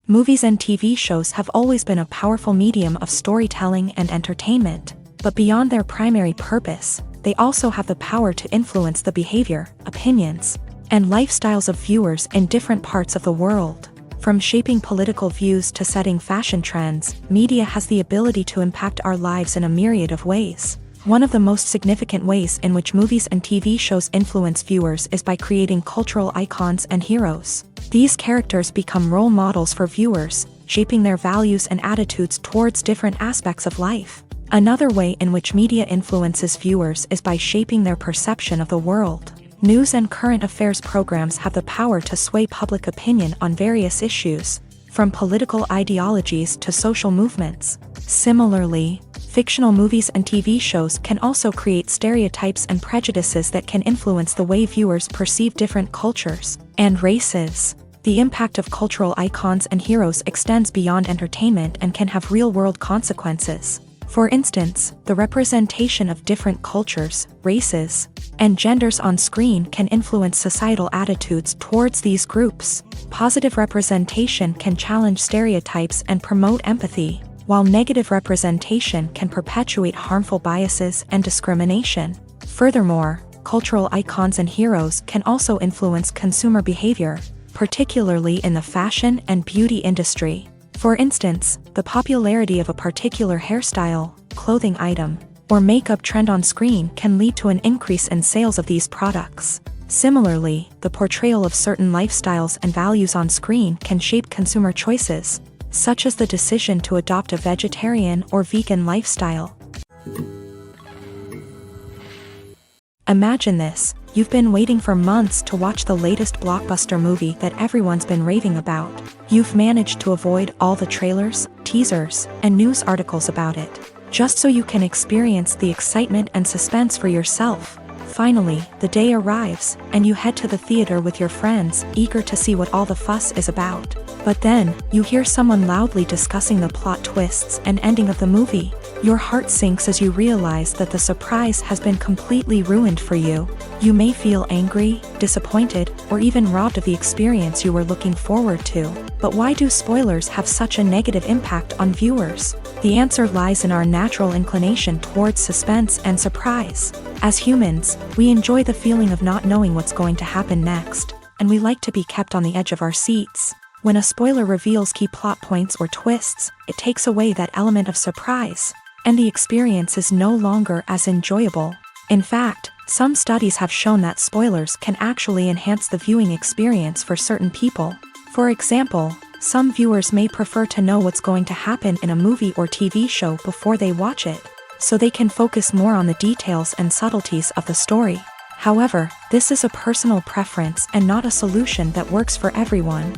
Movies and TV shows have always been a powerful medium of storytelling and entertainment, but beyond their primary purpose, they also have the power to influence the behavior, opinions, and lifestyles of viewers in different parts of the world. From shaping political views to setting fashion trends, media has the ability to impact our lives in a myriad of ways. One of the most significant ways in which movies and TV shows influence viewers is by creating cultural icons and heroes. These characters become role models for viewers, shaping their values and attitudes towards different aspects of life. Another way in which media influences viewers is by shaping their perception of the world. News and current affairs programs have the power to sway public opinion on various issues, from political ideologies to social movements. Similarly, fictional movies and TV shows can also create stereotypes and prejudices that can influence the way viewers perceive different cultures and races. The impact of cultural icons and heroes extends beyond entertainment and can have real-world consequences. For instance, the representation of different cultures, races, and genders on screen can influence societal attitudes towards these groups. Positive representation can challenge stereotypes and promote empathy, while negative representation can perpetuate harmful biases and discrimination. Furthermore, cultural icons and heroes can also influence consumer behavior, particularly in the fashion and beauty industry. For instance, the popularity of a particular hairstyle, clothing item, or makeup trend on screen can lead to an increase in sales of these products. Similarly, the portrayal of certain lifestyles and values on screen can shape consumer choices, such as the decision to adopt a vegetarian or vegan lifestyle. Imagine this: you've been waiting for months to watch the latest blockbuster movie that everyone's been raving about. You've managed to avoid all the trailers, teasers, and news articles about it, just so you can experience the excitement and suspense for yourself. Finally, the day arrives, and you head to the theater with your friends, eager to see what all the fuss is about. But then, you hear someone loudly discussing the plot twists and ending of the movie. Your heart sinks as you realize that the surprise has been completely ruined for you. You may feel angry, disappointed, or even robbed of the experience you were looking forward to. But why do spoilers have such a negative impact on viewers? The answer lies in our natural inclination towards suspense and surprise. As humans, we enjoy the feeling of not knowing what's going to happen next, and we like to be kept on the edge of our seats. When a spoiler reveals key plot points or twists, it takes away that element of surprise, and the experience is no longer as enjoyable. In fact, some studies have shown that spoilers can actually enhance the viewing experience for certain people. For example, some viewers may prefer to know what's going to happen in a movie or TV show before they watch it, so they can focus more on the details and subtleties of the story. However, this is a personal preference and not a solution that works for everyone.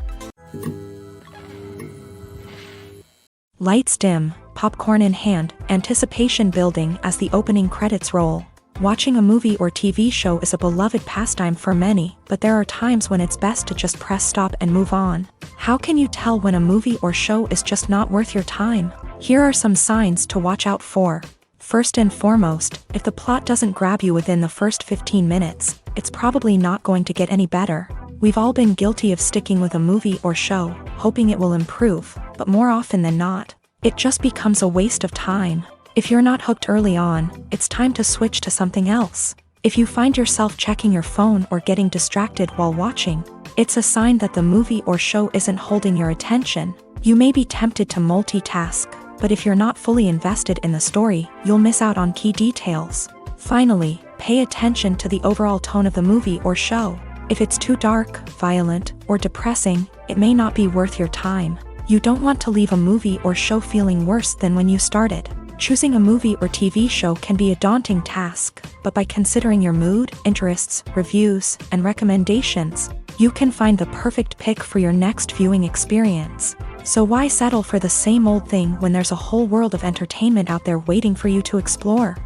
Lights dim, popcorn in hand, anticipation building as the opening credits roll. Watching a movie or TV show is a beloved pastime for many, but there are times when it's best to just press stop and move on. How can you tell when a movie or show is just not worth your time? Here are some signs to watch out for. First and foremost, if the plot doesn't grab you within the first 15 minutes, it's probably not going to get any better. We've all been guilty of sticking with a movie or show, hoping it will improve, but more often than not, it just becomes a waste of time. If you're not hooked early on, it's time to switch to something else. If you find yourself checking your phone or getting distracted while watching, it's a sign that the movie or show isn't holding your attention. You may be tempted to multitask, but if you're not fully invested in the story, you'll miss out on key details. Finally, pay attention to the overall tone of the movie or show. If it's too dark, violent, or depressing, it may not be worth your time. You don't want to leave a movie or show feeling worse than when you started. Choosing a movie or TV show can be a daunting task, but by considering your mood, interests, reviews, and recommendations, you can find the perfect pick for your next viewing experience. So why settle for the same old thing when there's a whole world of entertainment out there waiting for you to explore?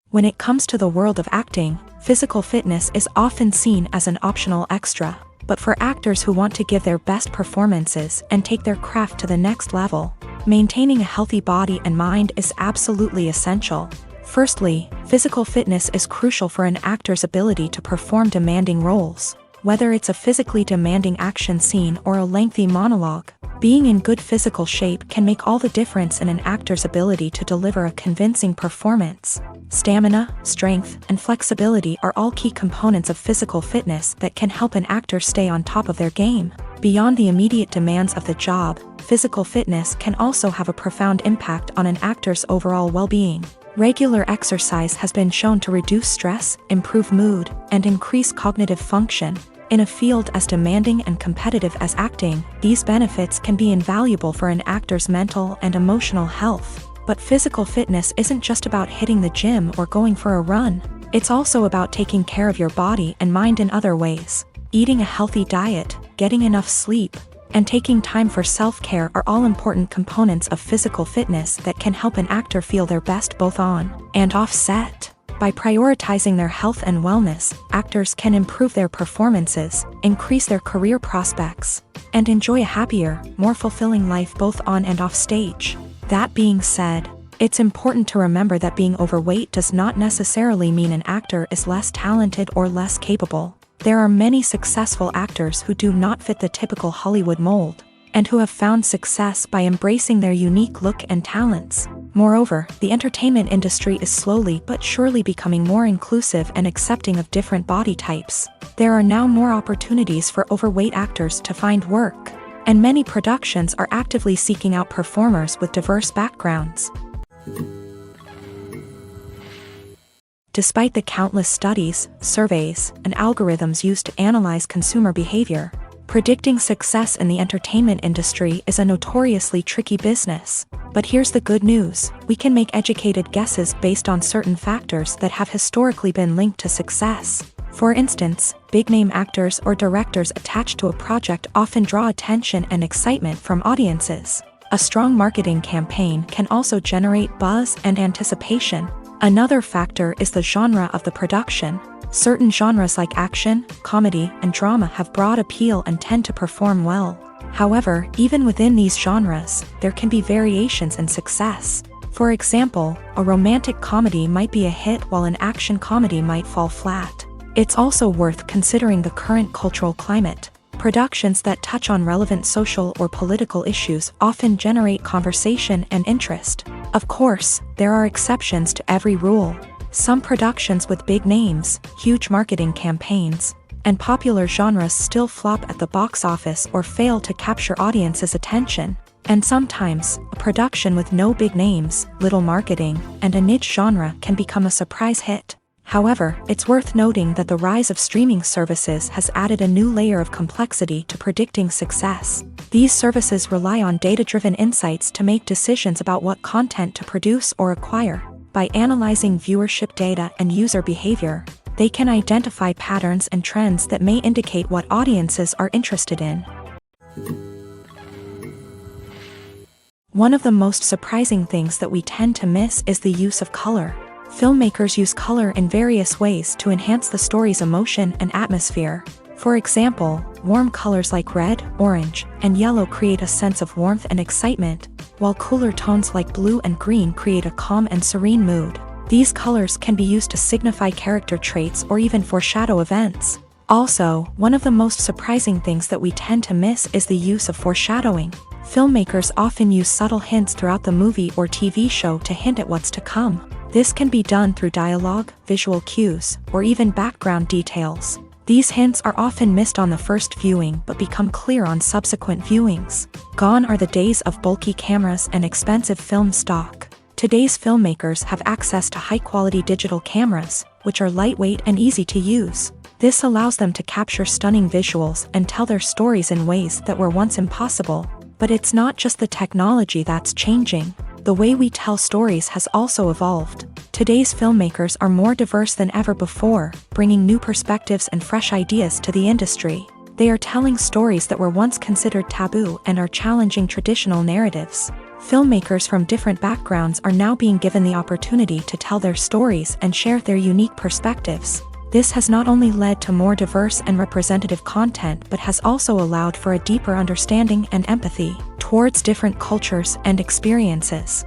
When it comes to the world of acting, physical fitness is often seen as an optional extra. But for actors who want to give their best performances and take their craft to the next level, maintaining a healthy body and mind is absolutely essential. Firstly, physical fitness is crucial for an actor's ability to perform demanding roles. Whether it's a physically demanding action scene or a lengthy monologue, being in good physical shape can make all the difference in an actor's ability to deliver a convincing performance. Stamina, strength, and flexibility are all key components of physical fitness that can help an actor stay on top of their game. Beyond the immediate demands of the job, physical fitness can also have a profound impact on an actor's overall well-being. Regular exercise has been shown to reduce stress, improve mood, and increase cognitive function. In a field as demanding and competitive as acting, these benefits can be invaluable for an actor's mental and emotional health. But physical fitness isn't just about hitting the gym or going for a run. It's also about taking care of your body and mind in other ways. Eating a healthy diet, getting enough sleep, and taking time for self-care are all important components of physical fitness that can help an actor feel their best both on and off set. By prioritizing their health and wellness, actors can improve their performances, increase their career prospects, and enjoy a happier, more fulfilling life both on and off stage. That being said, it's important to remember that being overweight does not necessarily mean an actor is less talented or less capable. There are many successful actors who do not fit the typical Hollywood mold, and who have found success by embracing their unique look and talents. Moreover, the entertainment industry is slowly but surely becoming more inclusive and accepting of different body types. There are now more opportunities for overweight actors to find work, and many productions are actively seeking out performers with diverse backgrounds. Despite the countless studies, surveys, and algorithms used to analyze consumer behavior, predicting success in the entertainment industry is a notoriously tricky business. But here's the good news: we can make educated guesses based on certain factors that have historically been linked to success. For instance, big-name actors or directors attached to a project often draw attention and excitement from audiences. A strong marketing campaign can also generate buzz and anticipation. Another factor is the genre of the production. Certain genres like action, comedy, and drama have broad appeal and tend to perform well. However, even within these genres, there can be variations in success. For example, a romantic comedy might be a hit while an action comedy might fall flat. It's also worth considering the current cultural climate. Productions that touch on relevant social or political issues often generate conversation and interest. Of course, there are exceptions to every rule. Some productions with big names, huge marketing campaigns, and popular genres still flop at the box office or fail to capture audiences' attention. And sometimes, a production with no big names, little marketing, and a niche genre can become a surprise hit. However, it's worth noting that the rise of streaming services has added a new layer of complexity to predicting success. These services rely on data-driven insights to make decisions about what content to produce or acquire. By analyzing viewership data and user behavior, they can identify patterns and trends that may indicate what audiences are interested in. One of the most surprising things that we tend to miss is the use of color. Filmmakers use color in various ways to enhance the story's emotion and atmosphere. For example, warm colors like red, orange, and yellow create a sense of warmth and excitement, while cooler tones like blue and green create a calm and serene mood. These colors can be used to signify character traits or even foreshadow events. Also, one of the most surprising things that we tend to miss is the use of foreshadowing. Filmmakers often use subtle hints throughout the movie or TV show to hint at what's to come. This can be done through dialogue, visual cues, or even background details. These hints are often missed on the first viewing but become clear on subsequent viewings. Gone are the days of bulky cameras and expensive film stock. Today's filmmakers have access to high-quality digital cameras, which are lightweight and easy to use. This allows them to capture stunning visuals and tell their stories in ways that were once impossible. But it's not just the technology that's changing. The way we tell stories has also evolved. Today's filmmakers are more diverse than ever before, bringing new perspectives and fresh ideas to the industry. They are telling stories that were once considered taboo and are challenging traditional narratives. Filmmakers from different backgrounds are now being given the opportunity to tell their stories and share their unique perspectives. This has not only led to more diverse and representative content but has also allowed for a deeper understanding and empathy towards different cultures and experiences.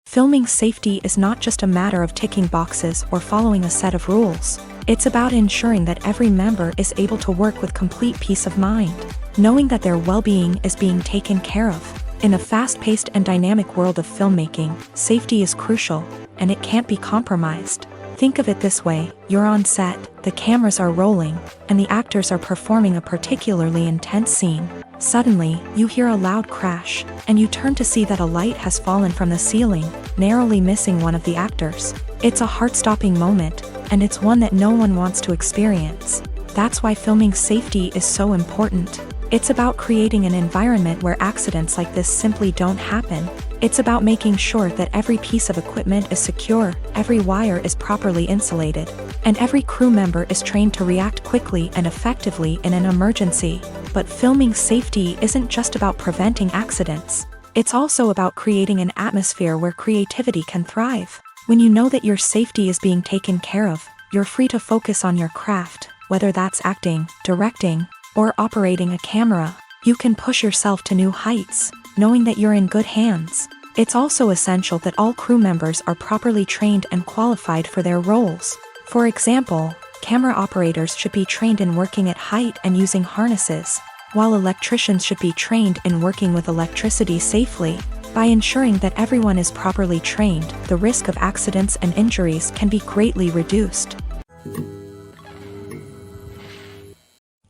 Filming safety is not just a matter of ticking boxes or following a set of rules. It's about ensuring that every member is able to work with complete peace of mind, knowing that their well-being is being taken care of. In a fast-paced and dynamic world of filmmaking, safety is crucial, and it can't be compromised. Think of it this way: you're on set, the cameras are rolling, and the actors are performing a particularly intense scene. Suddenly, you hear a loud crash, and you turn to see that a light has fallen from the ceiling, narrowly missing one of the actors. It's a heart-stopping moment, and it's one that no one wants to experience. That's why filming safety is so important. It's about creating an environment where accidents like this simply don't happen. It's about making sure that every piece of equipment is secure, every wire is properly insulated, and every crew member is trained to react quickly and effectively in an emergency. But filming safety isn't just about preventing accidents. It's also about creating an atmosphere where creativity can thrive. When you know that your safety is being taken care of, you're free to focus on your craft, whether that's acting, directing, or operating a camera. You can push yourself to new heights, knowing that you're in good hands. It's also essential that all crew members are properly trained and qualified for their roles. For example, camera operators should be trained in working at height and using harnesses, while electricians should be trained in working with electricity safely. By ensuring that everyone is properly trained, the risk of accidents and injuries can be greatly reduced.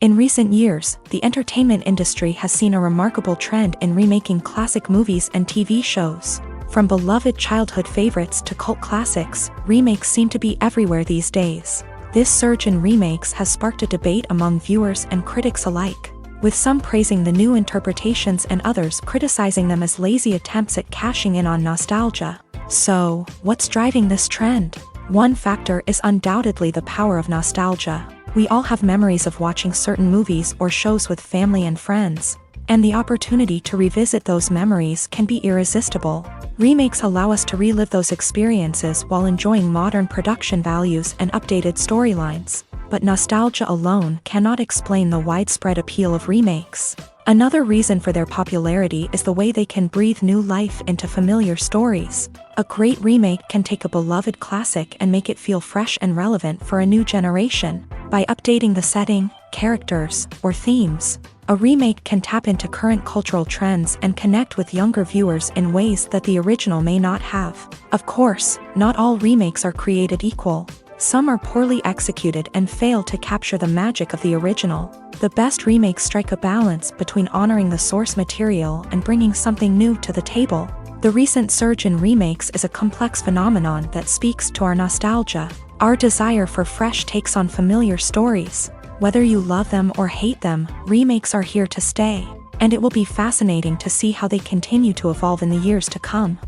In recent years, the entertainment industry has seen a remarkable trend in remaking classic movies and TV shows. From beloved childhood favorites to cult classics, remakes seem to be everywhere these days. This surge in remakes has sparked a debate among viewers and critics alike, with some praising the new interpretations and others criticizing them as lazy attempts at cashing in on nostalgia. So, what's driving this trend? One factor is undoubtedly the power of nostalgia. We all have memories of watching certain movies or shows with family and friends, and the opportunity to revisit those memories can be irresistible. Remakes allow us to relive those experiences while enjoying modern production values and updated storylines. But nostalgia alone cannot explain the widespread appeal of remakes. Another reason for their popularity is the way they can breathe new life into familiar stories. A great remake can take a beloved classic and make it feel fresh and relevant for a new generation. By updating the setting, characters, or themes, a remake can tap into current cultural trends and connect with younger viewers in ways that the original may not have. Of course, not all remakes are created equal. Some are poorly executed and fail to capture the magic of the original. The best remakes strike a balance between honoring the source material and bringing something new to the table. The recent surge in remakes is a complex phenomenon that speaks to our nostalgia, our desire for fresh takes on familiar stories. Whether you love them or hate them, remakes are here to stay, and it will be fascinating to see how they continue to evolve in the years to come.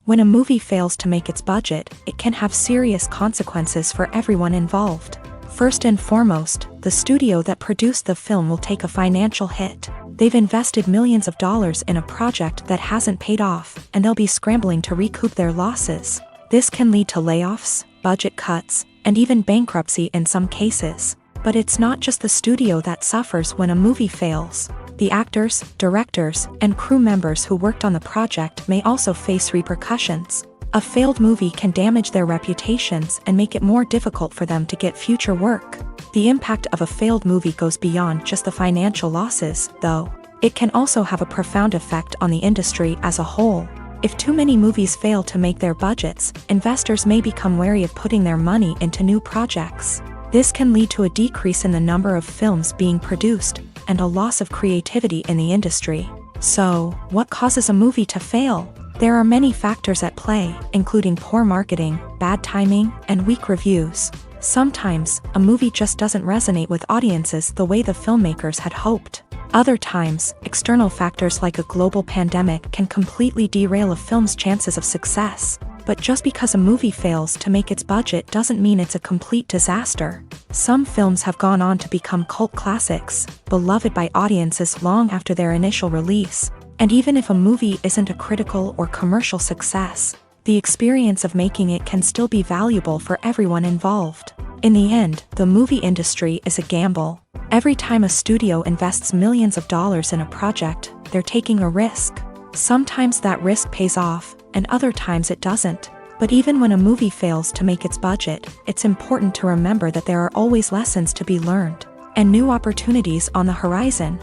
When a movie fails to make its budget, it can have serious consequences for everyone involved. First and foremost, the studio that produced the film will take a financial hit. They've invested millions of dollars in a project that hasn't paid off, and they'll be scrambling to recoup their losses. This can lead to layoffs, budget cuts, and even bankruptcy in some cases. But it's not just the studio that suffers when a movie fails. The actors, directors, and crew members who worked on the project may also face repercussions. A failed movie can damage their reputations and make it more difficult for them to get future work. The impact of a failed movie goes beyond just the financial losses, though. It can also have a profound effect on the industry as a whole. If too many movies fail to make their budgets, investors may become wary of putting their money into new projects. This can lead to a decrease in the number of films being produced, and a loss of creativity in the industry. So, what causes a movie to fail? There are many factors at play, including poor marketing, bad timing, and weak reviews. Sometimes, a movie just doesn't resonate with audiences the way the filmmakers had hoped. Other times, external factors like a global pandemic can completely derail a film's chances of success. But just because a movie fails to make its budget doesn't mean it's a complete disaster. Some films have gone on to become cult classics, beloved by audiences long after their initial release. And even if a movie isn't a critical or commercial success, the experience of making it can still be valuable for everyone involved. In the end, the movie industry is a gamble. Every time a studio invests millions of dollars in a project, they're taking a risk. Sometimes that risk pays off, and other times it doesn't. But even when a movie fails to make its budget, it's important to remember that there are always lessons to be learned, and new opportunities on the horizon.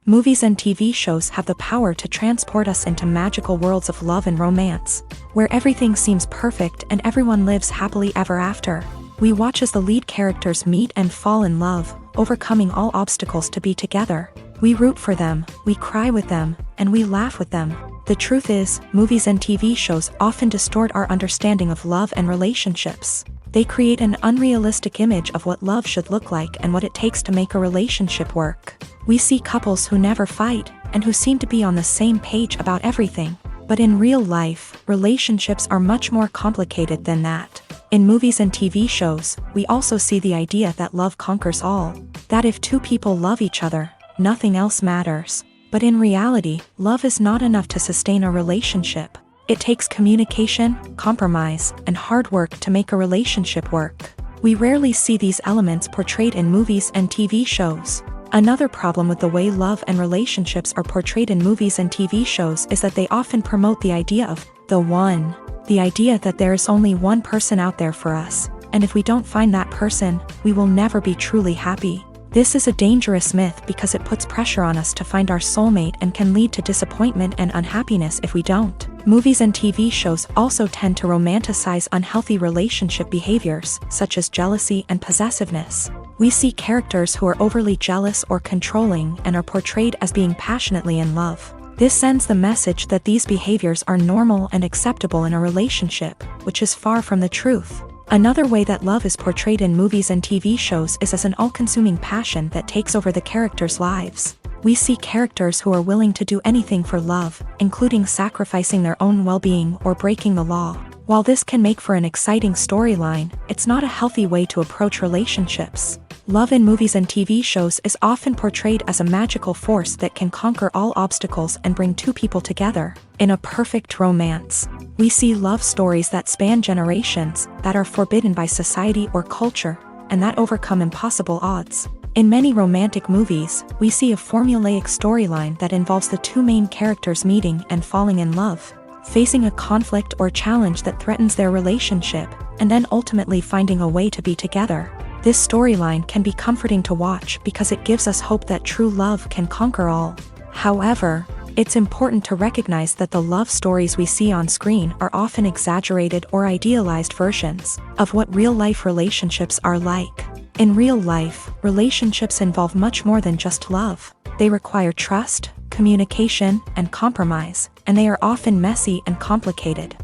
Movies and TV shows have the power to transport us into magical worlds of love and romance, where everything seems perfect and everyone lives happily ever after. We watch as the lead characters meet and fall in love, overcoming all obstacles to be together. We root for them, we cry with them, and we laugh with them. The truth is, movies and TV shows often distort our understanding of love and relationships. They create an unrealistic image of what love should look like and what it takes to make a relationship work. We see couples who never fight, and who seem to be on the same page about everything. But in real life, relationships are much more complicated than that. In movies and TV shows, we also see the idea that love conquers all. That if two people love each other, nothing else matters. But in reality, love is not enough to sustain a relationship. It takes communication, compromise, and hard work to make a relationship work. We rarely see these elements portrayed in movies and TV shows. Another problem with the way love and relationships are portrayed in movies and TV shows is that they often promote the idea of the one. The idea that there is only one person out there for us, and if we don't find that person, we will never be truly happy. This is a dangerous myth because it puts pressure on us to find our soulmate and can lead to disappointment and unhappiness if we don't. Movies and TV shows also tend to romanticize unhealthy relationship behaviors, such as jealousy and possessiveness. We see characters who are overly jealous or controlling and are portrayed as being passionately in love. This sends the message that these behaviors are normal and acceptable in a relationship, which is far from the truth. Another way that love is portrayed in movies and TV shows is as an all-consuming passion that takes over the characters' lives. We see characters who are willing to do anything for love, including sacrificing their own well-being or breaking the law. While this can make for an exciting storyline, it's not a healthy way to approach relationships. Love in movies and TV shows is often portrayed as a magical force that can conquer all obstacles and bring two people together. In a perfect romance, we see love stories that span generations, that are forbidden by society or culture, and that overcome impossible odds. In many romantic movies, we see a formulaic storyline that involves the two main characters meeting and falling in love, facing a conflict or challenge that threatens their relationship, and then ultimately finding a way to be together. This storyline can be comforting to watch because it gives us hope that true love can conquer all. However, it's important to recognize that the love stories we see on screen are often exaggerated or idealized versions of what real-life relationships are like. In real life, relationships involve much more than just love. They require trust, communication, and compromise, and they are often messy and complicated.